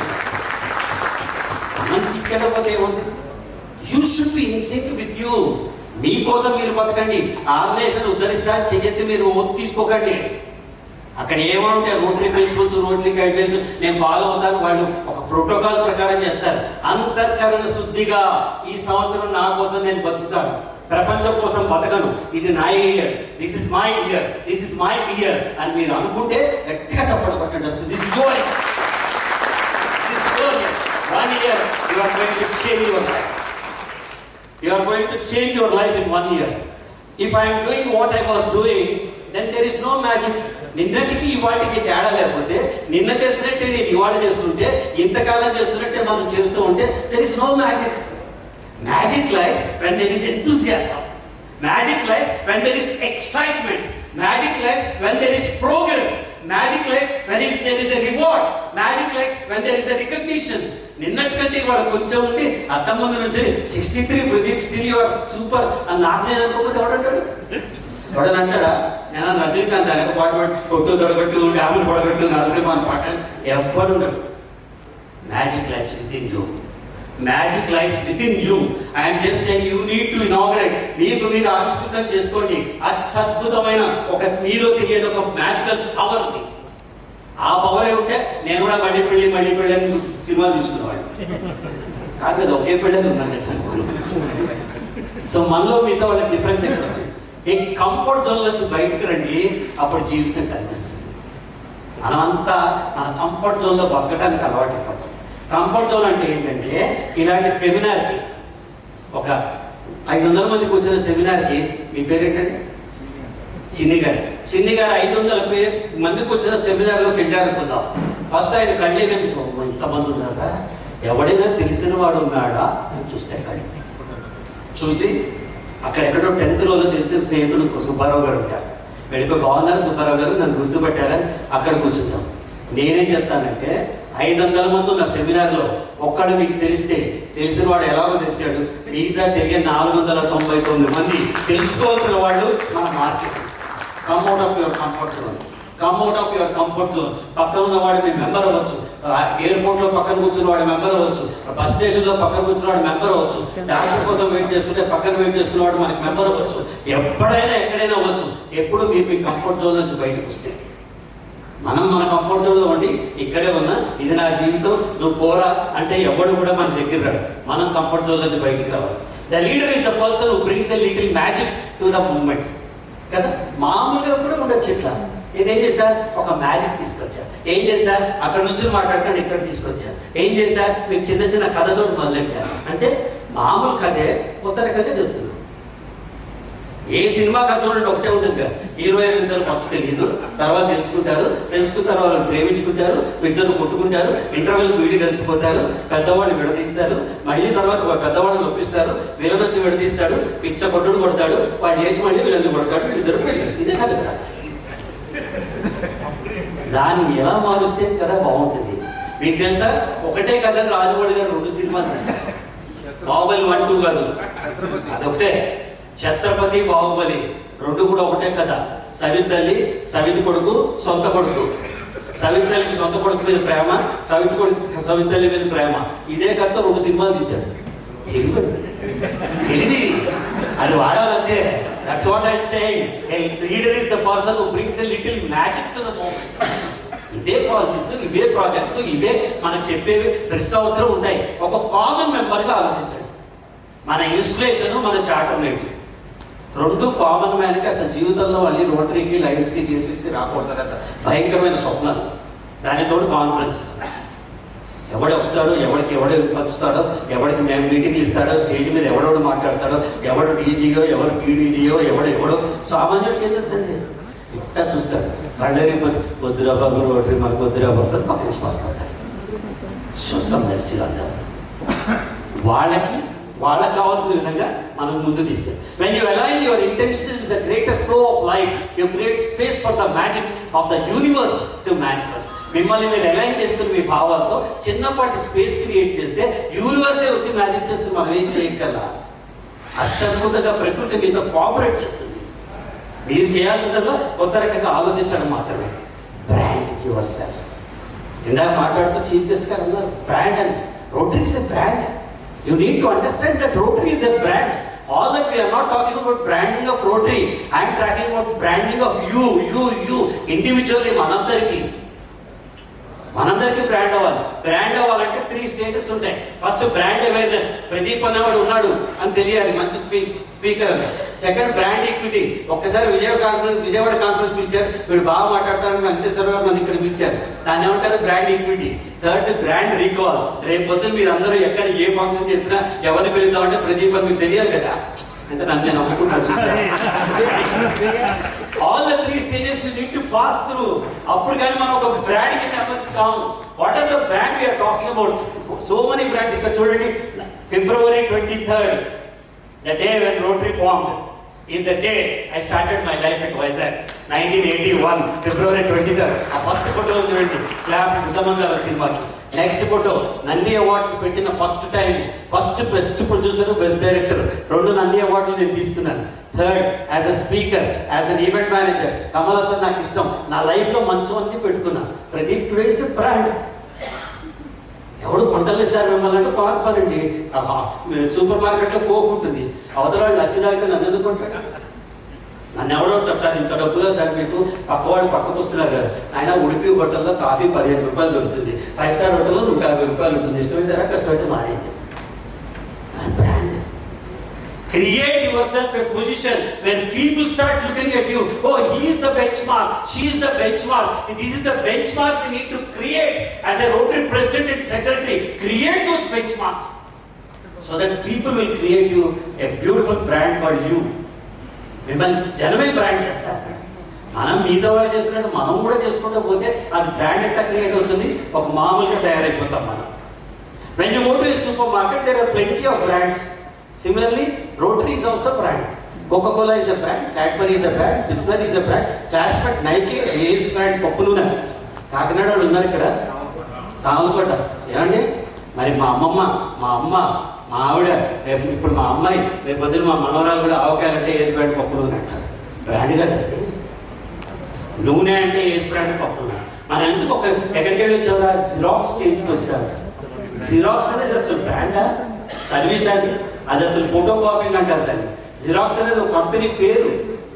Speaker 1: మనం తీసుకెళ్ళకపోతే ఏముంది? You should be in sync with you. మీకోసం మీరు బతకండి. ఆర్గనైజేషన్ ఉద్ధరిస్తా చెయ్యొద్దు, మీరు తీసుకోకండి. అక్కడ ఏమంటే రోటరీ ప్రిన్సిపల్స్, రోటరీ గైడ్లైన్స్ నేను ఫాలో అవుతాను, వాళ్ళు ఒక ప్రోటోకాల్ ప్రకారం చేస్తారు. అంతర్కరణ శుద్ధిగా ఈ సంవత్సరం నా కోసం నేను బతుకుతాను, ప్రపంచం కోసం బతకను, ఇది నా year, this is my year, this is my year అని మీరు అనుకుంటే గట్టిగా చప్పట్లు కొట్టండి. వస్తుంది this is your year. 1 year you are going to change your life. You are going to change your life in 1 year. If I am doing what I was doing, then there is no magic. నిన్నటికి ఇవాటికి తేడా లేకపోతే, నిన్న చేసినట్టే నేను ఇవాళ చేస్తుంటే, ఇంతకాలం చేస్తున్నట్టే మనం చేస్తూ ఉంటే there is no magic. Magic lies when there is enthusiasm. Magic lies when there is excitement. Magic lies when there is progress. Magic lies when there is a reward. Magic lies when there is a recognition. నిన్నటికంటే ఇవాళ కొంచెం ఉండి అర్థం ముందు నుంచి 63 ప్రదీప్ స్టిల్ యువర్ సూపర్ అని నాకు నేను అనుకోకపోతే ఎవడంటాడు? ఎవడని అంటాడా? నేను రజనీకాంత్ ఆయన పాట కొట్టు దొడగట్టు, డ్యాములు పొడగట్టు, నరసింహ అని పాట ఎవ్వడు ఉండడు. Magic lies with in you. Magic lies with in you. I'm just saying you need to inaugurate. మీకు మీరు ఆవిష్కృతం చేసుకోండి. అత్యద్భుతమైన ఒక మీలో తెలియని ఒక మ్యాజికల్ పవర్ ఉంది. ఆ పవరే ఉంటే నేను కూడా మళ్ళీ పెళ్ళి అని సినిమా తీసుకునేవాడిని కాదు కదా, ఒకే పెళ్ళని ఉన్నాను. సో మనలో మిగతా వాళ్ళకి డిఫరెన్స్ ఎక్కడ వస్తుంది? ఈ కంఫర్ట్ జోన్ నుంచి బయటకు రండి, అప్పుడు జీవితం కనిపిస్తుంది. మనమంతా మన కంఫర్ట్ జోన్లో బతకడానికి అలవాటు అయిపోతాం. కంఫర్ట్ జోన్ అంటే ఏంటంటే, ఇలాంటి సెమినార్కి ఒక 500 మంది కూర్చున్న సెమినార్కి మీ పేరేంటండి? చిన్ని గారు 500 మందికి వచ్చిన సెమినార్లోకి వెళ్ళారనుకుందాం. ఫస్ట్ ఆయన కళ్ళే కనిపిస్తాం, ఇంతమంది ఉన్నారా, ఎవడైనా తెలిసిన వాడు ఉన్నాడా అని చూస్తే కళ్ళు చూసి అక్కడెక్కడో 10th రోజు తెలిసిన స్నేహితుడు సుబ్బారావు గారు ఉంటారు. వెళ్ళిపోయి బాగున్నారు సుబ్బారావు గారు, నన్ను గుర్తుపెట్టారని అక్కడ కూర్చుంటాం. నేనేం చెప్తానంటే, 500 మంది ఉన్న సెమినార్లో ఒక్కడు మీకు తెలిసిన వాడు ఎలాగో తెలిసాడు, మిగతా తిరిగే 499 మంది తెలుసుకోవాల్సిన వాళ్ళు మన market. Come out of your comfort zone. పక్కన ఉన్నవాడు మీ మెంబర్ అవ్వచ్చు, ఎయిర్పోర్ట్లో పక్కన కూర్చున్న వాడు మెంబర్ అవ్వచ్చు, బస్ స్టేషన్లో పక్కన కూర్చున్న వాడు మెంబర్ అవ్వచ్చు, డాక్టర్ కోసం వెయిట్ చేస్తుంటే పక్కన వెయిట్ చేస్తున్న వాడు మనకి మెంబర్ అవ్వచ్చు, ఎప్పుడైనా ఎక్కడైనా అవ్వచ్చు. ఎప్పుడు మీరు మీ కంఫర్ట్ జోన్ నుంచి బయటకు వస్తే, మనం మన కంఫర్ట్ జోన్లో ఉండి ఇక్కడే ఉన్నా ఇది నా జీవితం నువ్వు పోరా అంటే ఎవడు కూడా మన దగ్గర రాడు. మనం కంఫర్ట్ జోన్ నుంచి బయటికి రావాలి. The leader is the person who brings a little magic to the moment కదా. మామూలుగా కూడా ఉండొచ్చు ఇట్లా. నేనేం చేశా, ఒక మ్యాజిక్ తీసుకొచ్చా. ఏం చేశా, అక్కడ నుంచి మాట్లాడుతాను ఇక్కడ తీసుకొచ్చా. ఏం చేశా, మీకు చిన్న కథతో మొదలెట్టాను. అంటే మామూలు కథే కొత్త రకంగా చెప్తున్నాను. ఏ సినిమా కథ చూడండి ఒకటే ఉంటుంది కదా, హీరో ఇద్దరు ఫస్ట్ తెలియదు, తర్వాత తెలుసుకున్న తర్వాత ప్రేమించుకుంటారు, ఇద్దరు కొట్టుకుంటారు, ఇంటర్వెల్ వీడి కలిసిపోతారు, పెద్దవాళ్ళు విడదీస్తారు, మళ్ళీ తర్వాత పెద్దవాళ్ళని ఒప్పిస్తారు, వీళ్ళని వచ్చి విడదీస్తాడు, పిచ్చ కొట్టుడు కొడతాడు, వాడు లేచి మళ్ళీ వీళ్ళని కొడతాడు, ఇద్దరు పెళ్లి. ఇదే కథ. దాన్ని ఎలా మారుస్తే కదా బాగుంటుంది. మీకు తెలుసా, ఒకటే కథ రాజమౌళి గారు 2 సినిమాలు తీశారు. బాహుబలి 1, 2 కాదు, అదొకటే. ఛత్రపతి, బాహుబలి 2 కూడా ఒకటే కథ. సవితి తల్లి, సవితి కొడుకు, సొంత కొడుకు. సవితి తల్లికి సొంత కొడుకు మీద ప్రేమ, సవితి తల్లి మీద ప్రేమ. ఇదే కథ 2 సినిమాలు తీశాడు. తెలివి అది వాడాలంటే. That's what I saying. A leader is the person who brings a little magic to the moment. ఇదే పాలసీస్, ఇవే ప్రాజెక్ట్స్, ఇవే మనకు చెప్పేవి ప్రతి సంవత్సరం ఉంటాయి. ఒక కామన్ మెంబర్గా ఆలోచించండి. మన ఇన్స్పిరేషన్, మన చార్టర్ నేటి 2 కామన్ మ్యాన్కి అసలు జీవితంలో మళ్ళీ రోటరీకి, లయన్స్కి చేసేసి రాకూడదు కదా, భయంకరమైన స్వప్నాలు. దానితోడు కాన్ఫరెన్సెస్, ఎవడు వస్తాడో, ఎవడు పంచుతాడో, ఎవడికి మేము మీటింగ్లు ఇస్తాడో, స్టేజ్ మీద ఎవడెవడు మాట్లాడతాడో, ఎవడు డీజీయో, ఎవరు పీడీజీయో, ఎవడో సామాన్యుడికి ఏం తెలుసండి. ఇట్టా చూస్తాడు. కళ్ళేరి వద్దురా బాబు రోటరీ, మనకు వద్దురా బాబు అని పక్కన మాట్లాడతాడు. వాళ్ళకి కావాల్సిన విధంగా మనం ముందు తీసుకెళ్ళి. When you align your intentions with the greatest flow of life, you create space for the magic of the universe to manifest. మిమ్మల్ని మీరు అలైన్ చేసుకుని మీ భావాలతో చిన్నపాటి స్పేస్ క్రియేట్ చేస్తే యూనివర్సే వచ్చి మ్యాజిక్ చేస్తే మనం ఏం చేయగల. అత్యద్భుతంగా ప్రకృతి మీతో కోఆపరేట్ చేస్తుంది. మీరు చేయాల్సిందల్లా కొత్త రకంగా ఆలోచించడం మాత్రమే. Brand your self. ఇందాక మాట్లాడుతూ చీఫ్ గెస్ట్ గారు అన్నారు బ్రాండ్ అని. Rotary is a brand. You need to understand that Rotary is a brand. All that we are not talking about branding of Rotary. I am talking about branding of you individually. మనందరికీ బ్రాండ్ అవ్వాలి. బ్రాండ్ అవ్వాలంటే 3 స్టేజెస్ ఉంటాయి. First brand awareness. ప్రదీప్ అనేవాడు ఉన్నాడు అని తెలియాలి, మంచి స్పీకర్ అని. Second brand equity. ఒక్కసారి విజయవాడ కాన్ఫరెన్స్ పిలిచారు, వీడు బాగా మాట్లాడతారని వెంకటేశ్వరరావు నన్ను ఇక్కడ పిలిచారు. దాన్ని ఏమంటారు? Brand equity. Third brand recall. రేపు పొద్దున మీరు అందరూ ఎక్కడ ఏ ఫంక్షన్ చేసినా ఎవరిని పిలుద్దామంటే ప్రదీప్ అని మీకు తెలియాలి కదా. అంటే నన్ను నేను అనుకుంటున్నాను. All the 3 stages you need to pass through. అప్పుడు కానీ మనం ఒక బ్రాండ్ కింద అమర్చుతాం. What are the brand we are talking about? So many brands. ఇక్కడ చూడండి, February 23rd, the day when Rotary formed, is the day I started my life at Vizag. 1981 February 23rd. ఆ ఫస్ట్ ఫోటో చూడండి, క్లాప్ ఉత్తమంగా సినిమాకి. నెక్స్ట్ ఫోటో నంది అవార్డ్స్ పెట్టిన first time, first best producer, best director 2 Nandi అవార్డులు నేను తీసుకున్నాను. Third as a speaker, as an event manager. Kamal Haasan నాకు ఇష్టం, నా లైఫ్లో మంచు అన్ని పెట్టుకున్నాను. Pradeep today is the brand. ఎవడు కొంటలేదు సార్ మిమ్మల్ని అంటే కొనకపోనండి. సూపర్ మార్కెట్లో కోక్ ఉంటుంది, అవతల వాళ్ళు లస్సీ తాగితే నన్ను ఎందుకు కొంటాడు? నన్ను ఎవడవుతాడు సార్ ఇంత డబ్బులో సార్ మీకు పక్కవాడు పక్కకు వస్తున్నారు కదా. ఆయన ఉడిపి హోటల్లో కాఫీ 15 రూపాయలు దొరుకుతుంది, 5 స్టార్ హోటల్లో 150 రూపాయలు ఉంటుంది. ఇష్టమైతే కష్టమైతే మారేది. Brand. Create yourself a position where people start looking at you. Oh, he is the benchmark, she is the benchmark. This is the benchmark we need to create. As a Rotary president and secretary, create those benchmarks so that people will create you a beautiful brand called you. మిమ్మల్ని జనమే బ్రాండ్ చేస్తారు. మనం మిగతా వాళ్ళు చేస్తున్నట్టు మనం కూడా చేసుకుంటూ పోతే అది బ్రాండ్ ఎట్లా క్రియేట్ అవుతుంది? ఒక మామూలుగా తయారైపోతాం మనం. When you go to a supermarket, there are plenty of brands. Similarly, Rotary is also brand. Coca-Cola is a brand, Cadbury is a brand, Bisler is a brand, Classmate, Nike, Ace brand, పప్పు నూనె. కాకినాడ వాళ్ళు ఉన్నారు ఇక్కడ, సామలకోట. ఏమండి మరి మా అమ్మ, మా ఆవిడ, రేపు ఇప్పుడు మా అమ్మాయి, రేపు పొద్దున మా మనవరాలు కూడా ఆవకాయలంటే ఏస్ బ్రాండ్ పప్పు నూనె అంటారు. బ్రాండ్ కదా అది. నూనె అంటే ఏస్ బ్రాండ్ పప్పు నూనె. మనం ఎందుకు ఎక్కడికి వెళ్ళి వచ్చారా? జిరాక్స్ చేయించుకు వచ్చారు. జిరాక్స్ అనేది అసలు బ్రాండా? సర్వీస్ అది అసలు ఫోటో కాపీ అంటారు దాన్ని. జిరాక్స్ అనేది ఒక కంపెనీ పేరు.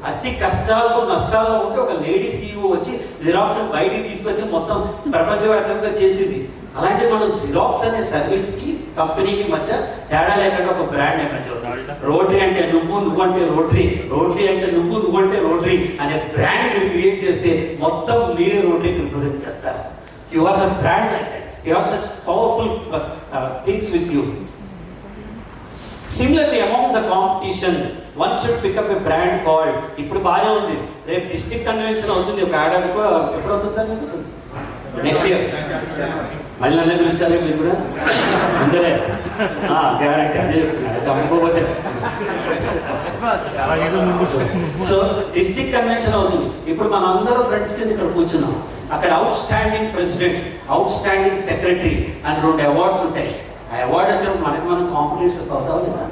Speaker 1: అతి కష్టాలతో నష్టాల్లో ఉంటే ఒక లేడీ CEO వచ్చి జిరాక్స్ బయటికి తీసుకొచ్చి మొత్తం ప్రపంచవ్యాప్తంగా చేసింది. అలాంటి మనం జిరాక్స్ అనే సర్వీస్కి కంపెనీకి మధ్య తేడా లేకుండా ఒక బ్రాండ్ ఎమర్జ్ అవుతుంది. రోటరీ అంటే నువ్వంటే రోటరీ, రోటరీ అంటే నువ్వంటే రోటరీ అనే బ్రాండ్ మీరు క్రియేట్ చేస్తే మొత్తం మీరే రోటరీకి రిప్రజెంట్ చేస్తారు. You are the brand like that. You have such powerful things with you. Similarly, amongst the competition, one should pick up a brand called, ఇప్పుడు బాగానే ఉంది, రేపు డిస్ట్రిక్ట్ కన్వెన్షన్ అవుతుంది ఒక ఏడాదికో. ఎప్పుడు అవుతుంది సార్? Next year. మళ్ళీ నన్ను పిలుస్తారు మీరు కూడా అందరే. గ్యారంటీ అదే చెప్తున్నారు, అమ్ముకోపోతే. సో డిస్ట్రిక్ట్ కన్వెన్షన్ అవుతుంది. ఇప్పుడు మనం అందరూ ఫ్రెండ్స్ కింద ఇక్కడ కూర్చున్నాం. అక్కడ out standing president, out standing secretary అని 2 అవార్డ్స్ ఉంటాయి. ఆ అవార్డు వచ్చినప్పుడు మనకి మనం కాంపిటీషన్స్ అవుతాం లేదా?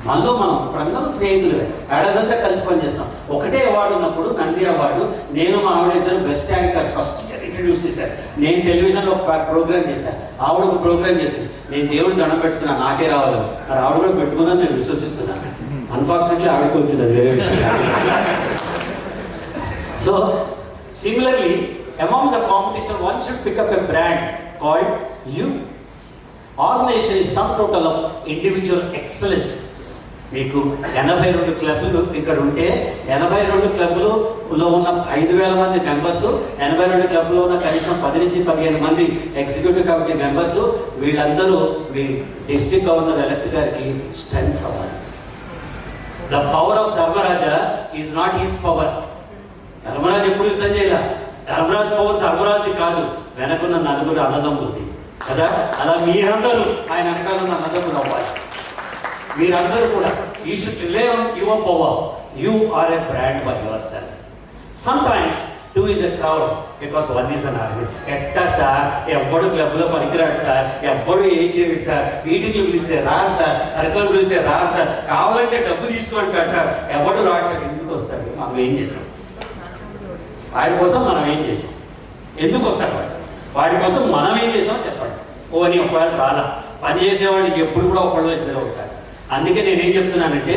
Speaker 1: మనలో మనం ఇప్పుడు అందరం స్నేహితులు, ఏడాదంతా కలిసి పనిచేస్తాం. ఒకటే అవార్డు ఉన్నప్పుడు నంది అవార్డు, నేను మా ఆవిడ ఇద్దరు బెస్ట్ యాంకర్ ఫస్ట్ ఇంట్రడ్యూస్ చేశారు. నేను టెలివిజన్లో ఒక ప్రోగ్రామ్ చేశాను, ఆవిడ ఒక ప్రోగ్రామ్ చేశాను. నేను దేవుడు దండం పెట్టుకున్నాను నాకే రావాలి, మరి ఆవిడ కూడా పెట్టుకున్నాను, నేను విశ్వసిస్తున్నాను. అన్ఫార్చునేట్లీ ఆవిడకి వచ్చింది, అది వేరే విషయం. So similarly among the competition one should pick up a brand called you. Organization is sum total of individual excellence. మీకు 82 క్లబ్లు ఇక్కడ ఉంటే 82 క్లబ్లలో ఉన్న 5,000 మంది మెంబర్స్, 82 క్లబ్లో ఉన్న కనీసం 10 నుంచి 15 మంది ఎగ్జిక్యూటివ్ కమిటీ మెంబర్స్, వీళ్ళందరూ డిస్ట్రిక్ట్ గవర్నర్ ఎలక్ట్ గారికి స్ట్రెంగ్స్ అవ్వాలి. The power of Dharmaraja is not his power. Dharmaraju ఎప్పుడు యుద్ధం చేయాల, ధర్మరాజు పవర్ ధర్మరాజు కాదు, వెనకున్న నలుగురు అన్నదమ్ములది కదా. అలా మీరందరూ ఆయన వెనకాల ఉన్న అన్నదమ్ములు అవ్వాలి. మీరందరూ కూడా you should rely on your power. You are a brand by yourself. Sometimes two is a crowd because one is an army. ఎట్టా సార్, ఎవ్వడు క్లబ్లో పనికిరాడు సార్, ఎవ్వడు ఏం చేయడు సార్, మీటింగ్లు పిలిస్తే రాడు సార్, సర్కల్ పిలిస్తే రాడు సార్, కావాలంటే డబ్బు తీసుకుంటాడు సార్, ఎవడు రాడు సార్. ఎందుకు వస్తాడు? మనం ఏం చేసాం వాడి కోసం? మనం ఏం చేసాం? ఎందుకు వస్తాడు వాడి కోసం? మనం ఏం చేసామో చెప్పండి. పోనీ ఒకవేళ రాలా, పని చేసేవాడికి ఎప్పుడు కూడా ఒకళ్ళు ఇద్దరు ఉంటారు. అందుకే నేనేం చెప్తున్నానంటే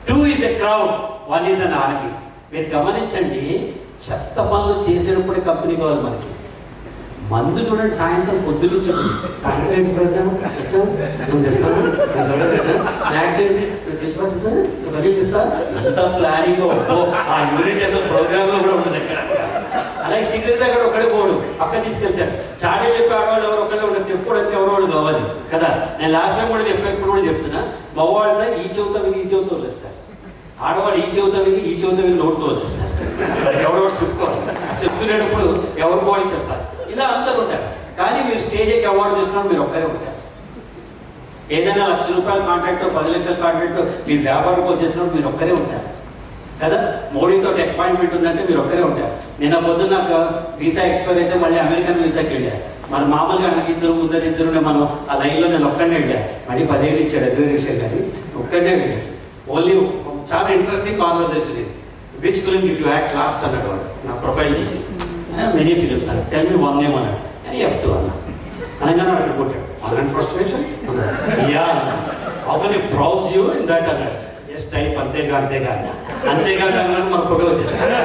Speaker 1: two is a crowd, one is an army. మీరు గమనించండి, చెత్త పనులు చేసేటప్పుడే కంపెనీ కావాలి మనకి. మందు చూడండి, సాయంత్రం పొద్దున్న చూడండి, సాయంత్రం ఏంటి ప్రోగ్రామ్ తెస్తాను, స్నాక్స్ ఏంటి తీసుకొచ్చేసాను, ఇస్తా, అంతా ప్లానింగ్. ఆ యూనిట్ అసలు ప్రోగ్రామ్లో కూడా ఉండదు ఎక్కడ. అలాగే సిగరెట్ దగ్గర ఒక్కడే పోడు, పక్క తీసుకెళ్తాడు. చాటే చెప్పి ఆడవాళ్ళు ఎవరు ఒకళ్ళే ఉండదు, చెప్పుకోవడానికి ఎవరో వాళ్ళు కావాలి కదా. నేను లాస్ట్ టైం కూడా చెప్పేప్పుడు కూడా చెప్తున్నా, మగవాళ్ళ ఈ చెవుతా విని ఈ చెవుతో వదిలేస్తారు, ఆడవాళ్ళు ఈ చెవుతా విని ఈ చెవుతా విని నోటుతో వదిలేస్తారు. ఎవరో చెప్పుకోవాలి, చెప్పుకునేటప్పుడు ఎవరు వాళ్ళు చెప్పాలి. ఇలా అందరూ ఉంటారు. కానీ మీరు స్టేజ్ ఎక్కి అవార్డు తీసుకున్నప్పుడు మీరు ఒక్కరే ఉంటారు. ఏదైనా ₹1,00,000 కాంట్రాక్ట్, 10 లక్షల కాంట్రాక్ట్ మీరు వ్యాపారం వచ్చేసినప్పుడు మీరు ఒక్కరే ఉంటారు కదా. మోడీతో అపాయింట్మెంట్ ఉందంటే మీరు ఒక్కరే ఉంటారు. నిన్న పొద్దున్న నాకు వీసా ఎక్స్పైర్ అయితే మళ్ళీ అమెరికన్ వీసాకి వెళ్ళాను. మన మామూలుగా నాకు ఇద్దరు మనం ఆ లైన్లో నేను ఒక్కడే వెళ్ళా. మళ్ళీ 10 ఏళ్ళు ఇచ్చాడు, అది వేరే విషయం. కానీ ఒక్కడే వెళ్ళాడు. ఓన్లీ చాలా ఇంట్రెస్టింగ్ కాన్వర్సేషన్ ఇది. Which film did you act last అన్నాడు వాడు నా ప్రొఫైల్ చూసి. మెనీ ఫిలిమ్స్ అన్నాడు. టెల్ మీ వన్ నేమ్ అన్నాడు. అని F2 అన్నా. అనగానే అక్కడ కొట్టాడు. ఫన్ ఫస్ట్ వేషన్ యా అవన్నీ బ్రౌజ్ యూ ఇన్ దట్ అన్నాడు. జస్ట్ టైప్ అంతేగా అన్నాడు. మన ఫోటో వచ్చేసాడు.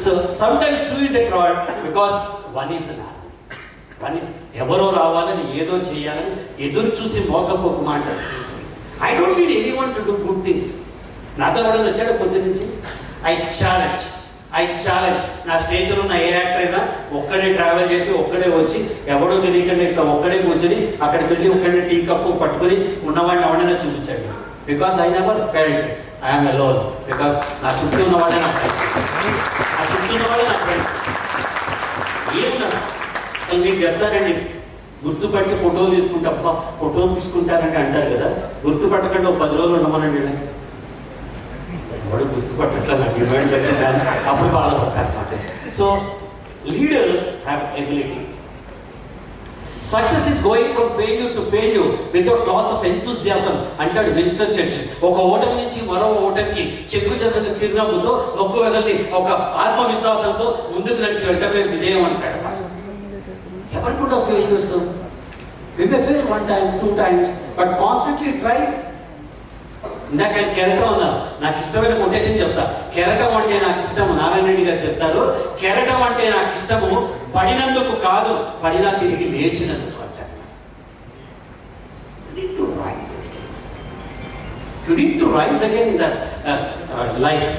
Speaker 1: So sometimes two is a crowd because one is an army. One is ఎవరో రావాలని ఏదో చేయాలని ఎదురు చూసి మోసపోకు మాట్లాడు. I don't need anyone to do good things. నాతో కూడా వచ్చాడు పొద్దు నుంచి. ఐ ఛాలెంజ్ నా స్టేజ్లో ఉన్న ఏ యాక్టర్ అయినా ఒక్కడే ట్రావెల్ చేసి ఒక్కడే వచ్చి ఎవడో తెలియకుండా ఇట్లా ఒక్కడే కూర్చొని అక్కడికి వెళ్ళి ఒక్కడే టీ కప్పు పట్టుకుని ఉన్నవాడిని ఎవడైనా చూపించండి. Because I never felt I'm alone. Because నా చుట్టూ ఉన్నవాడే నా సైడ్, నా చుట్టూ ఉన్నవాడే నా ఫ్రెండ్స్. ఏమన్నా అసలు మీకు చెప్తానండి, గుర్తుపట్టి ఫోటోలు తీసుకుంటా, ఫోటోలు తీసుకుంటారంటే అంటారు కదా, గుర్తుపట్టకుండా 10 రోజులు ఉండమనండి. వాడు గుర్తుపట్టట్లా నాకు డిమాండ్ దగ్గర అప్పుడు బాధపడతారు అన్నమాట. So leaders have ability. Success is going from failure to failure without loss of enthusiasm అంటాడు విన్స్టన్ చర్చిల్. ఒక ఓటమి నుంచి మరో ఓటమికి చెక్కు చిరునవ్వుతో నొక్కు వెదల్ని ఒక ఆత్మవిశ్వాసంతో ముందుకు నడిచి వెంటనే విజయం అంటాడు. ఎవరికి కూడా failures. We may fail 1 time, 2 times, but constantly try. ఇందాక ఆయన కెరటం అన్నా, నాకు ఇష్టమైన కొటేషన్ చెప్తా. కెరటం అంటే నాకు ఇష్టము, నారాయణ రెడ్డి గారు చెప్తారు. కెరటం అంటే నాకు ఇష్టము పడినందుకు కాదు, పడినా తిరిగి లేచినందుకు అంటారు. You need to rise again in that life.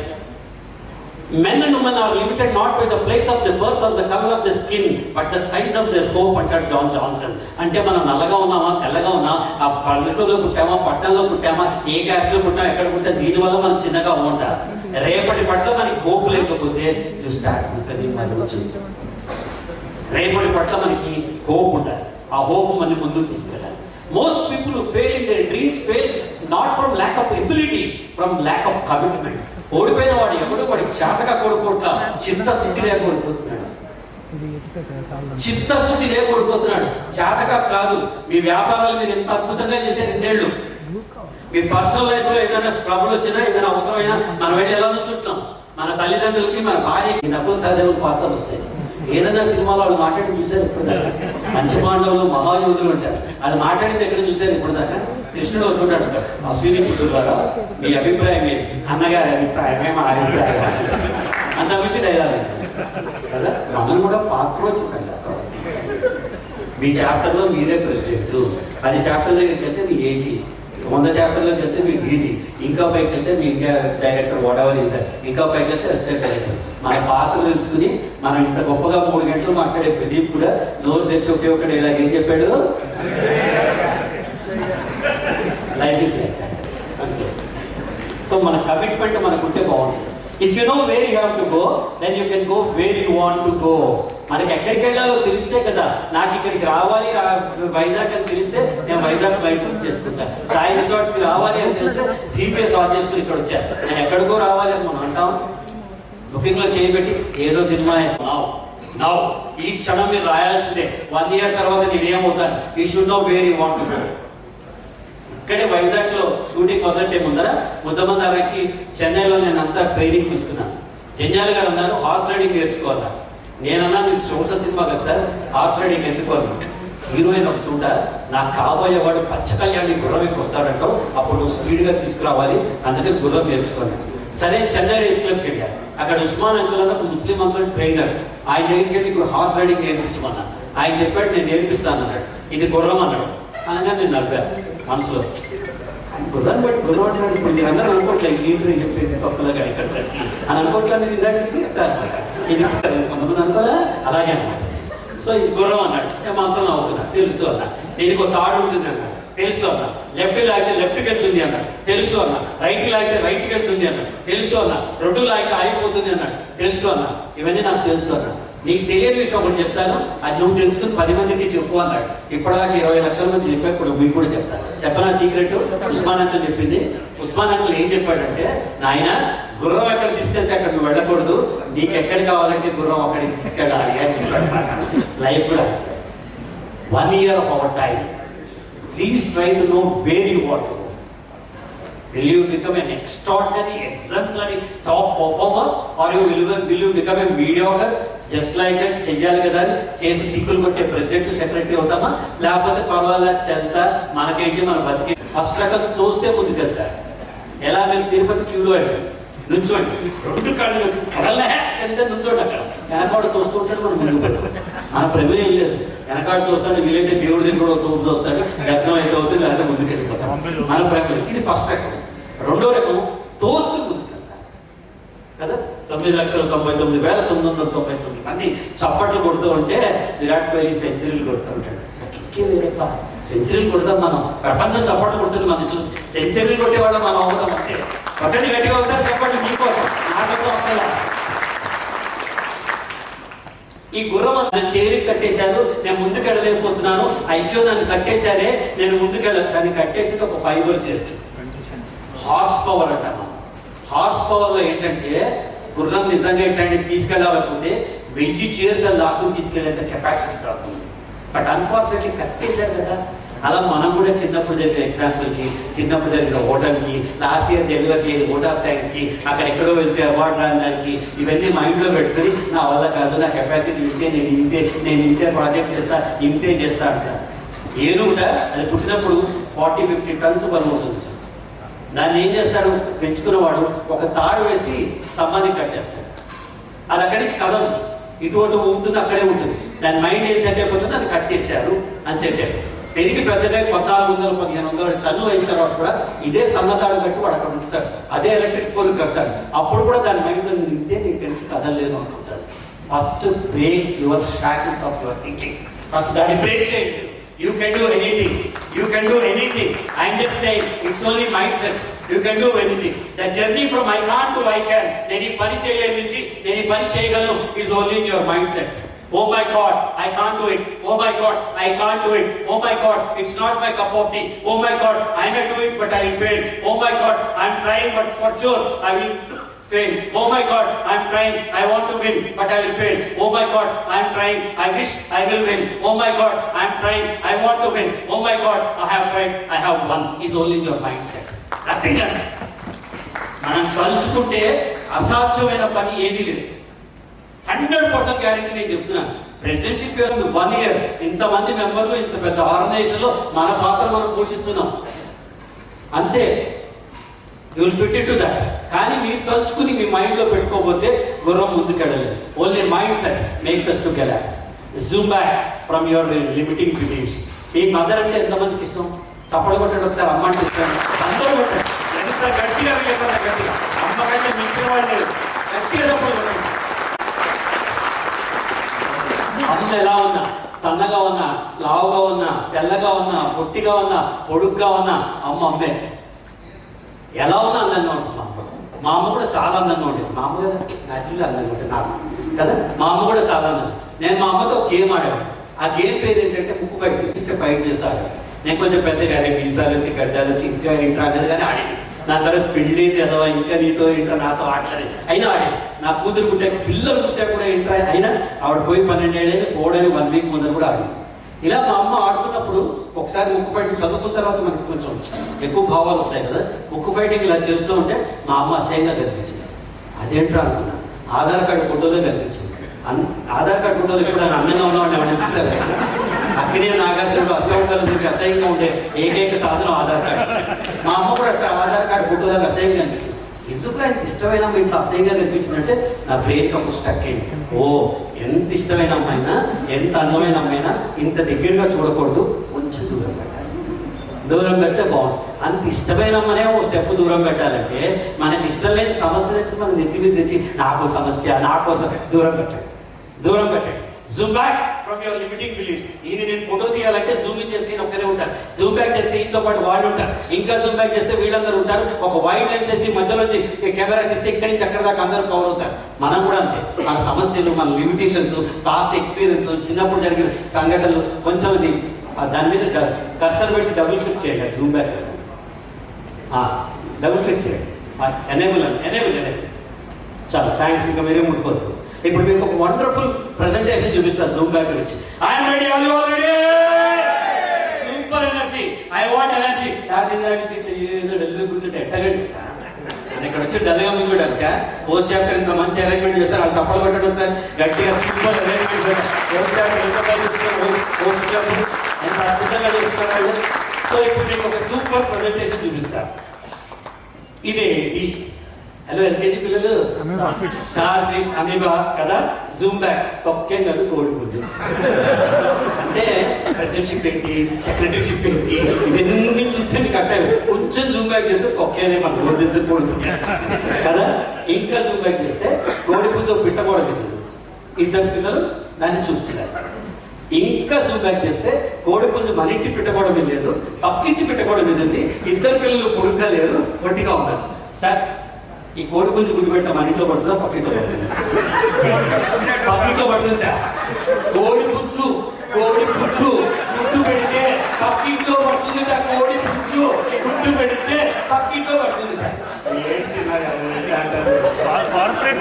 Speaker 1: Men and women are limited not by the place of their birth or the color of their skin, but the size of their hope అంటాడు జాన్ జాన్సన్. అంటే మనం నల్లగా ఉన్నామా, తెల్లగా ఉన్నా, ఆ పల్లెటూరులో పుట్టామా, పట్టణంలో పుట్టామా, ఏ క్యాస్ట్లో పుట్టామా, ఎక్కడ పుట్టా, దీనివల్ల మనం చిన్నగా ఉంటాం. రేపటి పట్ల మనకి హోప్ లేకపోతే రేపటి పట్ల మనకి హోప్ ఉండాలి. ఆ హోప్ మన ముందుకు తీసుకెళ్ళాలి. Most people who fail in their dreams fail not from lack of ability, from lack of commitment. ఓడిపోయిన వాడు ఎవడు వాడికి చేతగా కోరుకుంటా చిత్తశుద్ధి లేకపోతున్నాడు. చేతగా కాదు. మీ వ్యాపారాలు మీరు ఎంత అద్భుతంగా చేశారు 2 ఏళ్ళు, మీ పర్సనల్ లైఫ్లో ఏదైనా ట్రబుల్ వచ్చినా, ఏదైనా అవసరమైనా మనం వెళ్ళి ఎలా నుంచుంటాం? మన తల్లిదండ్రులకి, మన భార్యకి నకుల సహదేవుల పాత్రలు వస్తాయి. ఏదైనా సినిమాలో వాళ్ళు మాట్లాడి చూశారు ఇప్పుడు దాకా? పంచపాండవులు మహాయోధులు ఉంటారు, వాళ్ళు మాట్లాడింది ఎక్కడ చూశారు ఇప్పుడు దాకా? కృష్ణుడు వచ్చుంటాడు, అశ్విని పుత్రులారా మీ అభిప్రాయం ఏది? అన్నగారి అభిప్రాయమే మా అభిప్రాయం అంత మంచి డైలాగ్ కదా. మనం కూడా పాత్ర వచ్చిందండి. మీ చాప్టర్లో మీరే ప్రెసిడెంట్, 10 చాప్టర్ దగ్గరికి వెళ్తే మీ ఏజీ, 100 చాప్టర్లోకి వెళ్తే మీ డీజీ, ఇంకా పైకి వెళ్తే మీ ఇండియా డైరెక్టర్ వాడవర్ ఇస్తారు, ఇంకా పైకి వెళ్తే అసిస్టెంట్ డైరెక్టర్. మన పాత్ర తెలుసుకుని మనం ఇంత గొప్పగా 3 గంటలు మాట్లాడే ప్రదీప్ కూడా నోరు తెచ్చి ఒకే ఒక డైలాగ్ ఏం చెప్పాడు? లైఫ్ ఇస్ లైక్ దట్ అంతే. సో మన కమిట్మెంట్ మనకుంటే బాగుంటుంది. If you know where you have to go, then you can go where you want to go. మనకి ఎక్కడికి వెళ్ళాలో తెలిస్తే కదా. నాకు ఇక్కడికి రావాలి వైజాగ్ అని తెలిస్తే నేను వైజాగ్ ఫ్లైట్ బుక్ చేసుకుంటా. సాయి రిసార్ట్స్కి రావాలి అని తెలిస్తే జీపీఎస్ ఆన్ చేసుకుని ఇక్కడ వచ్చా. నేను ఎక్కడికో రావాలి అని మనం అంటాం. బుకింగ్లో చేయబెట్టి ఏదో సినిమా నౌ ఈ క్షణం మీరు రాయాల్సిందే. 1 year తర్వాత నేనేమవుతాను? You should know where you want to go. ఇక్కడే వైజాగ్లో షూటింగ్ మొదలెట్టే ముందర ముద్దమందారకి చెన్నైలో నేను అంతా ట్రైనింగ్ తీసుకున్నాను. జంజాల్ గారు అన్నారు హార్స్ రైడింగ్ నేర్చుకోవాలా. నేనన్నా మీరు సోషల్ సినిమా కదా సార్, హార్స్ రైడింగ్ ఎందుకోవాలి? హీరోయిన్ ఒక చూడ నాకు కాబోయేవాడు పచ్చ కళ్యాణి గుర్రం ఎక్కువ వస్తాడంటో, అప్పుడు స్పీడ్గా తీసుకురావాలి, అందుకని గుర్రం నేర్చుకున్నాను. సరే చెన్నై రేస్ క్లబ్కి వెళ్ళాను. అక్కడ ఉస్మాన్ అంకుల్ అన్న ఒక ముస్లిం అంకుల్ ట్రైనర్, ఆయన దగ్గరికి వెళ్ళి హార్స్ రైడింగ్ నేర్పించమన్నా. ఆయన చెప్పాడు నేను నేర్పిస్తాను అన్నాడు. ఇది గుర్రం అన్నాడు. అనగా నేను నవ్వాను మనసులో. గుర్రాన్ని బట్టి గుర్రం అంటున్నాడు. ఇప్పుడు మీరు అందరూ అనుకోవట్లేదు లీడర్ చెప్పేది తప్పులుగా ఇక్కడికి వచ్చి అని అనుకోవట్లేదు. మీరు ఇందాక నుంచి చెప్తారు అనమాట. ఇది కొంతమంది అనుకోలే అలాగే అనమాట. సో ఇది గుర్రం అన్నాడు. నేను మనసులో నవ్వుతున్నా. తెలుసు అన్నా. దీనికి ఒక తాడు ఉంటుంది అన్నాడు. తెలుసు అన్నా. లెఫ్ట్ లాగితే లెఫ్ట్కి వెళ్తుంది అన్నాడు. తెలుసు అన్నా. రైట్ లాగితే రైట్కి వెళ్తుంది అన్నాడు. తెలుసు అన్నా. 2 లాగితే ఆగిపోతుంది అన్నాడు. తెలుసు అన్నా. ఇవన్నీ నాకు తెలుసు అన్నా. నీకు తెలియని విషయం ఒకటి చెప్తాను, అది నువ్వు తెలుసుకుని 10 మందికి చెప్పు అన్నాడు. ఇప్పటిదాకా 20 లక్షల మంది చెప్పా, ఇప్పుడు మీకు కూడా చెప్తాను. చెప్పనా సీక్రెట్? ఉస్మాన్ అంకుల్ చెప్పింది. ఉస్మాన్ అంకుల్ ఏం చెప్పాడంటే, నాయన గుర్రం ఎక్కడ తీసుకెళ్తే అక్కడ నువ్వు వెళ్ళకూడదు, నీకు ఎక్కడ కావాలంటే గుర్రం అక్కడికి తీసుకెళ్ళాలి అని చెప్పాడు. లైఫ్ కూడా 1 year of our time. Please try to know where you want to go. Will you become an extraordinary, exemplary, top performer, or will you become a mediocre? Just like that చెయ్యాలి కదా అని చేసి టిక్కులు కొట్టే ప్రెసిడెంట్ సెక్రటరీ అవుతామా? లేకపోతే పర్వాలేదు చెల్తా మనకేంటి మన బతికి. ఫస్ట్ రకం తోస్తే ముందుకెళ్తారు. ఎలా మీరు తిరుపతి క్యూలో నుంచోండి, 2 కాళ్ళు కదలే కనుక నుంచోండి. అక్కడ వెనకాడు తోస్తుంటాడు, మనం ముందుకు వెళ్తాం. మన ప్రమేయం లేదు. వెనకాడు తోస్తాడు, వీలైతే దేవుడి దగ్గర కూడా తోపు తోస్తాడు, దర్శనం అయితే అవుతుంది, లేకపోతే ముందుకు వెళ్ళిపోతాం. మన ప్రమేయం. ఇది ఫస్ట్ రకం. 2వ రకం తోస్తూ ముందుకెళ్తారు కదా. 9,99,999 మంది చప్పట్లు కొడుతూ ఉంటే విరాట్ కోహ్లీ సెంచరీలు కొడుతూ ఉంటాడు. కిక్కే వేరేపా. సెంచరీలు కొడతాం మనం, ప్రపంచం చప్పట్లు కొడుతుంది మనం చూసి. సెంచరీలు కొట్టేవాళ్ళం మనం అవుతాం అంతే. ఒకటి గట్టిగా ఒకసారి చెప్పండి మీకోసం, నాకోసం వస్తుందా? ఈ గుర్రం నన్ను చేరికి కట్టేశారు, నేను ముందుకెళ్ళలేకపోతున్నాను, అయ్యో నన్ను కట్టేశారే, నేను ముందుకెళ్ళాను. దాన్ని కట్టేసి ఒక ఫైబర్ చేరు హార్స్ పవర్ అంట. హార్స్ పవర్లో ఏంటంటే గుర్రం నిజంగా ఏంటంటే తీసుకెళ్ళాలనుకుంటే 1000 చైర్స్ అని లాక్కుని తీసుకెళ్ళేంత కెపాసిటీ కాకుండా. బట్ అన్ఫార్చునేట్లీ కట్టేశారు కదా. అలా మనం కూడా చిన్నప్పుడు జరిగిన ఎగ్జాంపుల్కి, చిన్నప్పుడు జరిగిన ఓటర్కి, last year delivery vote of థ్యాంక్స్కి, అక్కడ ఎక్కడో వెళ్తే అవార్డు రావడానికి, ఇవన్నీ మైండ్లో పెట్టుకుని నా వల్ల కాదు, నా కెపాసిటీ ఇంతే, నేను ఇంతే ప్రాజెక్ట్ చేస్తా, ఇంతే చేస్తా అంటారు. ఏనుగుట అది పుట్టినప్పుడు 40-50 tons బరువు ఉంటుంది. దాన్ని ఏం చేస్తాడు పెంచుకున్నవాడు? ఒక తాడు వేసి స్తంభానికి కట్టేస్తాడు. అది అక్కడి నుంచి కదదు, ఇటువంటి ఊగుతుంది, అక్కడే ఉంటుంది. దాని మైండ్ ఏం సెట్ అయిపోతుంది, అది కట్టేశారు అని సెట్ అయిపోతుంది. పెరిగి పెద్దగా 1400-1500 టన్నులు అయిన తర్వాత కూడా ఇదే సన్నతాడు కట్టి వాడు అక్కడ ఉంచుతాడు. అదే ఎలక్ట్రిక్ పోల్ కడతాడు. అప్పుడు కూడా దాని మైండ్లో ఇంతే నీకు తెలిసి కదలేదు అనుకుంటాడు. First break your shackles of your thinking. First దాన్ని బ్రేక్ చేయండి. You can do anything. You can do anything. I'm just saying, it's only mindset. You can do anything. The journey from I can't to I can. నేను ఈ పని చేయలేని నుంచి నేను ఈ పని చేయగలను is only in your mindset. Oh my God, I can't do it. Oh my God, I can't do it. Oh my God, it's not my cup of tea. Oh my God, I may do it but I will fail. Oh my God, I'm trying but for sure I will fail. Oh my God, I'm trying, I want to win but I will fail. Oh my God, I'm trying, I wish I will win. Oh my God, I'm trying, I want to win. Oh my God, I have tried, I have won. Is only in your mindset. Nothing else. మనం తలుచుకుంటే అసాధ్యమైన పని ఏది లేదు. 100% గ్యారెంటీ నేను చెప్తున్నాను. ప్రెసిడెన్షిప్ 1 year, ఇంతమంది మెంబర్లు, ఇంత పెద్ద ఆర్గనైజేషన్లో మన పాత్ర మనం పోషిస్తున్నాం అంతే. You will fit in to that. కానీ మీరు తలుచుకుని మీ మైండ్లో పెట్టుకోకపోతే గుర్రం ముందుకెళ్ళలేదు. Only mind set makes us to get zoom back from your limiting believes. మీ మదర్ అంటే ఎంతమందికి ఇష్టం? చప్పలు కొట్టండి ఒకసారి. అమ్మ అంటే ఇష్టం. అందరూ కొట్టండి. ఎంత గట్టిగా చెప్పండి, గట్టిగా. అమ్మకైతే మించిన వాళ్ళు లేదు. గట్టిగా చప్పలు కొట్టండి. అమ్మ ఎలా ఉన్నా, సన్నగా ఉన్నా, లావుగా ఉన్నా, తెల్లగా ఉన్నా, పొట్టిగా ఉన్నా, పొడుగ్గా ఉన్నా, అమ్మ అమ్మే. ఎలా ఉన్నా అందంగా ఉంటుంది మా అమ్మ. మా అమ్మ కూడా చాలా అందంగా ఉండేది. మా అమ్మ కదా న్యాచురల్గా అందంగా ఉంటుంది నాకు కదా. మా అమ్మ కూడా చాలా అందంగా. నేను మా అమ్మతో ఒక గేమ్ ఆడాను. ఆ గేమ్ పేరు ఏంటంటే ముక్కు ఫైట్. ఇంకా ఫైట్ చేస్తాడు. నేను కొంచెం పెద్దగా మీసాలు వచ్చి గడ్డాలు వచ్చి ఇంకా ఇంట్రా అనేది కానీ ఆడేది. నా తర్వాత పెళ్ళేది అదవా ఇంకా నీతో ఇంట్రా నాతో ఆటలేదు అయినా ఆడేది. నా కూతురు పుట్టాక పిల్లలు పుట్టాక కూడా ఇంట్రా అయినా ఆవిడ పోయి 12 ఏళ్ళేది పోవడానికి 1 week ముందర కూడా ఆడేది. ఇలా మా అమ్మ ఆడుతున్నప్పుడు ఒకసారి ముక్కు ఫైటింగ్ చదువుకున్న తర్వాత మనకి కొంచెం ఎక్కువ భావాలు వస్తాయి కదా. ముక్కు ఫైటింగ్ ఇలా చేస్తూ ఉంటే మా అమ్మ అసహ్యంగా కనిపించింది. అదేంట్రా అనుకున్నా. ఆధార్ కార్డు ఫోటోలో కనిపించింది. ఆధార్ కార్డు ఫోటోలు ఎప్పుడు అందంగా ఉన్నామంటే ఏమైనా చూసారు. అక్కడే నాగార్జునుడు అష్టవంకాలు తిరిగి అసహ్యంగా ఉండే ఏకైక సాధనం ఆధార్ కార్డు. మా అమ్మ కూడా ఆధార్ కార్డు ఫోటోలకు అసహ్యంగా కనిపించింది. ఎందుకు ఆయనకి ఇష్టమైన అమ్మాయి ఇంత అసహ్యంగా కనిపించిందంటే నా బ్రెయిన్ కప్పు స్టక్ అయింది. ఓ ఎంత ఇష్టమైన అమ్మాయినా, ఎంత అందమైన అమ్మాయినా ఇంత దగ్గరగా చూడకూడదు, కొంచెం దూరం పెట్టాలి. దూరం పెడితే బాగుంది. అంత ఇష్టమైన అమ్మనే ఓ స్టెప్ దూరం పెట్టాలంటే మనకి ఇష్టం లేని సమస్య మనం నెత్తి మీద తెచ్చి నాకు సమస్య, నా కోసం దూరం పెట్టండి. దూరం పెట్టండి. Zoom back from your limiting believes. ఈయన నేను ఫోటో తీయాలంటే జూమ్ ఇన్ చేస్తే ఒక్కరే ఉంటారు. జూమ్ బ్యాక్ చేస్తే ఈయనతో పాటు వాళ్ళు ఉంటారు. ఇంకా జూమ్ బ్యాక్ చేస్తే వీళ్ళందరూ ఉంటారు. ఒక వైడ్ లెన్స్ వేసి మధ్యలో వచ్చి కెమెరా తీస్తే ఇక్కడి నుంచి అక్కడ దాకా అందరూ కవర్ అవుతారు. మనం కూడా అంతే. మన సమస్యలు, మన లిమిటేషన్స్, పాస్ట్ ఎక్స్పీరియన్స్, చిన్నప్పుడు జరిగిన సంఘటనలు కొంచెం ఇది దాని మీద కర్సర్ పెట్టి డబుల్ క్లిక్ చేయండి. జూమ్ బ్యాక్ డబుల్ క్లిక్ చేయండి. ఎనేబుల్ చాలా థ్యాంక్స్. ఇంకా మీరే ముట్టుకోవద్దు. ఇప్పుడు మీకు ఒక వండర్ఫుల్ ప్రెజెంటేషన్ చూపిస్తారు జూమ్ బ్యాక్ నుంచి. I'm ready, all you are ready? Super energy. I want energy. ఏదో డల్గా కూర్చుంటే ఎట్టగండి. ఇక్కడ వచ్చి డల్గా కూర్చోడానికి పోస్ట్ చాప్టర్ ఇంత మంచి అరేంజ్మెంట్ చేస్తారు. వాళ్ళు చప్పలు పెట్టడం సార్ గట్టిగా సూపర్ అరేంజ్మెంట్. పోస్ట్ చాప్టర్ ఎంత పోస్ట్ చాప్టర్ ఎంత అద్భుతంగా చేస్తున్నారు. సో ఇప్పుడు మీకు ఒక సూపర్ ప్రెజెంటేషన్ చూపిస్తారు. ఇదేంటి? హలో ఎల్కేజీ పిల్లలు, స్టార్ ఫిష్, అమీబా కదా. జూమ్ బ్యాక్ తొక్కేం కాదు, కోడిపుంజు. అంటే ప్రెసిడెన్షిప్ ఏంటి, సెక్రటరీషిప్ ఏంటి, ఇవన్నీ చూస్తే మీకు అట్టాయి. కొంచెం జూమ్ బ్యాక్ చేస్తే తొక్కేనే మన కోడిపుంజు కదా. ఇంకా జూమ్ బ్యాక్ చేస్తే కోడిపుంజు పిట్టకూడదు. ఇద్దరు పిల్లలు దాన్ని చూస్తున్నారు. ఇంకా జూమ్ బ్యాక్ చేస్తే కోడిపుంజు మన ఇంటి పిట్టకూడదు లేదు, పక్కింటి పిట్టకూడదు ఉంది. ఇద్దరు పిల్లలు పొడుగ్గా లేరు, పొట్టిగా ఉన్నారు. సార్ ఈ కోడిపుంజు గుడ్డు పెట్టా మన ఇంట్లో పడుతుందా, పక్కింట్లో పడుతుందా? పక్కింట్లో పడుతుందా? కోడిపుంజు గుడ్డు పెడితే పక్కింట్లో పడుతుందా? కోడిపుంజు గుడ్డు పెడితే పక్కింట్లో పడుతుందా?
Speaker 2: కార్పొరేట్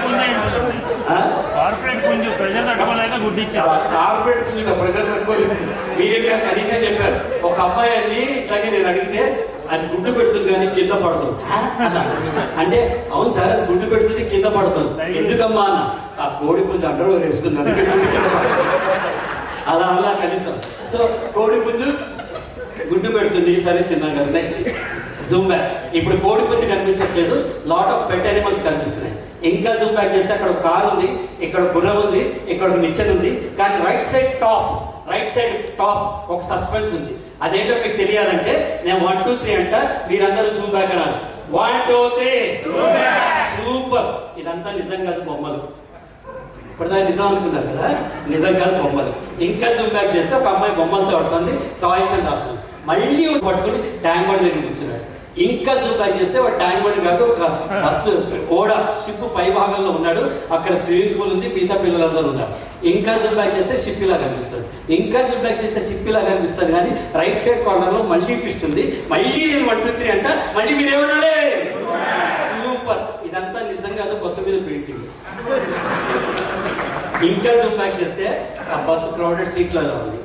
Speaker 2: పుంజు ప్రజలు తట్టుకోలేక గుడ్డు ఇచ్చారు.
Speaker 1: కార్పొరేట్ పుంజు ప్రజలు తట్టుకోలేదు. మీరేం కనీసం చెప్పారు. ఒక అమ్మాయి అని ఇట్లాగే నేను అడిగితే అది గుడ్డు పెడుతుంది కానీ కింద పడుతుంది అంటే, అవును సార్ అది గుడ్డు పెడుతుంది కింద పడుతుంది. ఎందుకమ్మా అన్న, ఆ కోడి పుంజు అండర్ వేసుకుంది అందుకే గుడ్డు కింద పడుతుంది. అలా కనీసం. సో కోడి పుంజు గుడ్డు పెడుతుంది. సరే చిన్నగా. Next Zoom back. ఇప్పుడు కోడి పుంజు కనిపించట్లేదు, లాట్ ఆఫ్ పెట్ యానిమల్స్ కనిపిస్తున్నాయి. ఇంకా జూమ్ బ్యాక్ చేస్తే అక్కడ ఒక కారు ఉంది, ఇక్కడ గుర్రం ఉంది, ఇక్కడ ఒక నిచ్చెన ఉంది. కానీ రైట్ సైడ్ టాప్ ఒక సస్పెన్స్ ఉంది. అదేంటో మీకు తెలియాలంటే నేను 1 2 3 అంట, మీరందరూ జూమ్ బ్యాక్ అనాలి. 1 2 3 సూపర్. ఇదంతా నిజం కాదు, బొమ్మలు. ఇప్పటిదాకా నిజం అనుకున్నారు కదా, నిజం కాదు, బొమ్మలు. ఇంకా జూమ్ బ్యాక్ చేస్తే ఒక అమ్మాయి బొమ్మలతో ఆడుతుంది, టాయ్స్ అని రాస్తుంది. మళ్ళీ పట్టుకుని ట్యాంక్ బండ్ దగ్గర కూర్చున్నాడు. ఇంకా జూమ్ బ్యాక్ చేస్తే వాడు ట్యాంక్ బండ్ కాదు, ఒక బస్సు షిప్ పై భాగంలో ఉన్నాడు. అక్కడ స్విమ్మింగ్ పూల్ ఉంది, మిగతా పిల్లలందరూ ఉన్నారు. ఇంకా జూమ్ బ్యాక్ చేస్తే షిప్ ఇలా కనిపిస్తుంది. ఇంకా జూమ్ బ్యాక్ చేస్తే షిప్ ఇలా కనిపిస్తుంది. కానీ రైట్ సైడ్ కార్నర్లో మళ్ళీ ట్విస్ట్ ఉంది. మళ్ళీ నేను 1 2 3 అంట, మళ్ళీ మీరేమన్నాలే సూపర్. ఇదంతా నిజం కాదు, బస్సు మీద పెయింటింగ్. ఇంకా జూమ్ బ్యాక్ చేస్తే ఆ బస్సు క్రౌడెడ్ సీట్లలో ఉంది.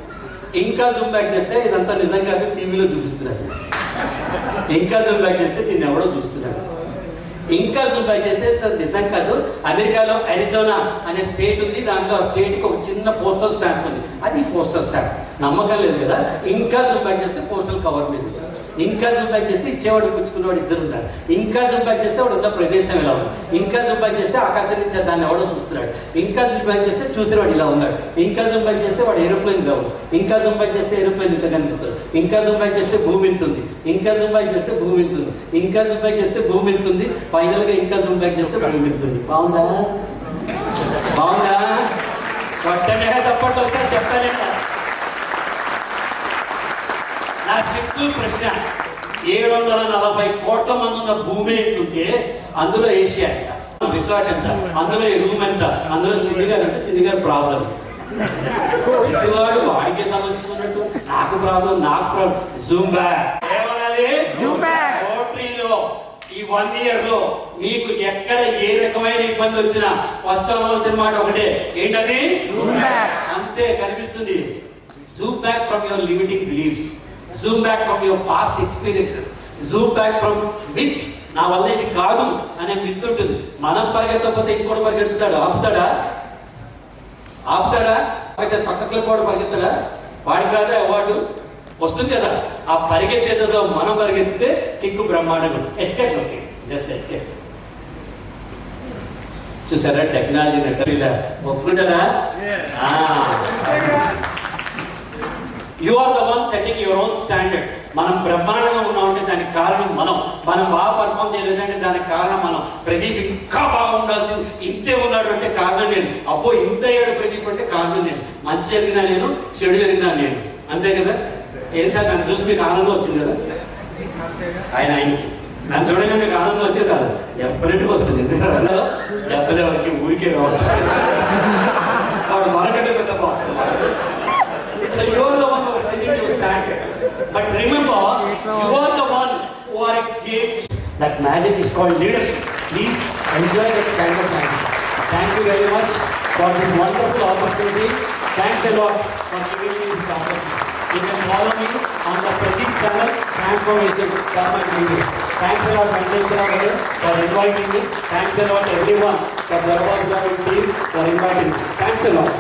Speaker 1: ఇంకా జూమ్ బ్యాక్ చేస్తే ఇదంతా నిజం కాదు, టీవీలో చూపిస్తున్నారు. ఇంకా జూమ్ బ్యాక్ చేస్తే దీన్ని ఎవడో చూస్తున్నాడు. ఇంకా జూమ్ బ్యాక్ చేస్తే నిజం కాదు. అమెరికాలో అరిజోనా అనే స్టేట్ ఉంది, దాంట్లో ఆ స్టేట్కి ఒక చిన్న పోస్టల్ స్టాంప్ ఉంది, అది పోస్టల్ స్టాంప్. నమ్మకం లేదు కదా. ఇంకా జూమ్ బ్యాక్ చేస్తే పోస్టల్ కవర్ మీద ఉంది. ఇంకా జూమ్ బ్యాక్ చేస్తే ఇచ్చేవాడు పుచ్చుకునేవాడు ఇద్దరు ఉన్నారు. ఇంకా జూమ్ బ్యాక్ చేస్తే వాడు ఉన్న ప్రదేశం ఇలా ఉంది. ఇంకా జూమ్ బ్యాక్ చేస్తే ఆకాశం నుంచి దాన్ని ఎవడో చూస్తున్నాడు. ఇంకా జూమ్ బ్యాక్ చేస్తే చూసేవాడు ఇలా ఉన్నాడు. ఇంకా జూమ్ బ్యాక్ చేస్తే వాడు ఏరోప్లేన్ ఇలా ఉంది. ఇంకా జూమ్ బ్యాక్ చేస్తే ఏరోప్లేన్ ఇంత కనిపిస్తాడు. ఇంకా జూమ్ బ్యాక్ చేస్తే భూమి ఇంతుంది. ఇంకా జూమ్ బ్యాక్ చేస్తే భూమి ఇంతుంది. ఇంకా జూమ్ బ్యాక్ చేస్తే భూమి ఇంతుంది. ఫైనల్గా ఇంకా జూమ్ బ్యాక్ చేస్తే భూమి ఇంతుంది. బాగుందా? బాగుందా? కొట్టనే తప్పట్లు వస్తే చెప్తానే. నా సింపుల్ ప్రశ్న, 740 కోట్ల మంది ఉన్న భూమి ఎంతుంటే అందులో ఏషియా ఎంత, రిసార్ట్ ఎంత, అందులో రూమ్ ఎంత, అందులో చిన్నగారు అంటే చిన్నగారు ప్రాబ్లం. వాడు వాడికే సంబంధించుకున్నట్టు నాకు ప్రాబ్లం. Zoom back. ఏమనాలి? పోట్రీలో ఈ 1 year లో మీకు ఎక్కడ ఏ రకమైన ఇబ్బంది వచ్చినా ఫస్ట్ అవ్వాల్సిన మాట ఒకటే, ఏంటది? అంతే కనిపిస్తుంది. Zoom back from your limiting beliefs. Zoom back from your past experiences. Zoom back from myths. నా వల్ల ఇది కాదు అనే మిత్ ఉంటుంది. మనం పరిగెత్తకపోతే ఇంకోటి పరిగెత్తుతాడు. ఆపుతాడా? పక్కకి కూడా పరిగెత్తాడా? వాడికి రాదా అవార్డు? వస్తుంది కదా. ఆ పరిగెత్తేదో మనం పరిగెత్తితే కిక్కు బ్రహ్మాండంగా. ఎస్కేప్. Okay, just escape. చూసారా టెక్నాలజీ ఇలా ఒప్పుకుంటారా? You are the one setting your own standards. మనం బ్రహ్మాండంగా ఉన్నామంటే దానికి కారణం మనం బాగా పర్ఫామ్ చేయలేదంటే దానికి కారణం మనం. ప్రదీప్ ఇంకా బాగా ఉండాల్సింది, ఇంతే ఉన్నాడు అంటే కారణం నేను. అబ్బో ఇంత ఏడు ప్రదీప్ అంటే కారణం నేను. మంచి జరిగినా నేను, చెడు జరిగినా నేను. అంతే కదా. ఏం సార్ నన్ను చూసి మీకు ఆనందం వచ్చింది కదా? ఆయనకి నన్ను చూడగా మీకు ఆనందం వచ్చేది కాదు, ఎప్పటింటికి వస్తుంది. ఎందుకంటే ఎప్పటి వరకు ఊరికే కావాలి. వాడు మనకంటే పెద్ద వస్తుంది. So you are the one who is setting your standard. But remember, you are the one who are a gift. That magic is called leadership. Please enjoy that kind of magic. Thank you very much for this wonderful opportunity. Thanks a lot for giving me this opportunity. You can follow me on the Pradeep channel, Transformation Government Media. Thanks a lot, Venkateswara, for inviting me. Thanks a lot, everyone, for the Dharwad Government team for inviting me. Thanks a lot.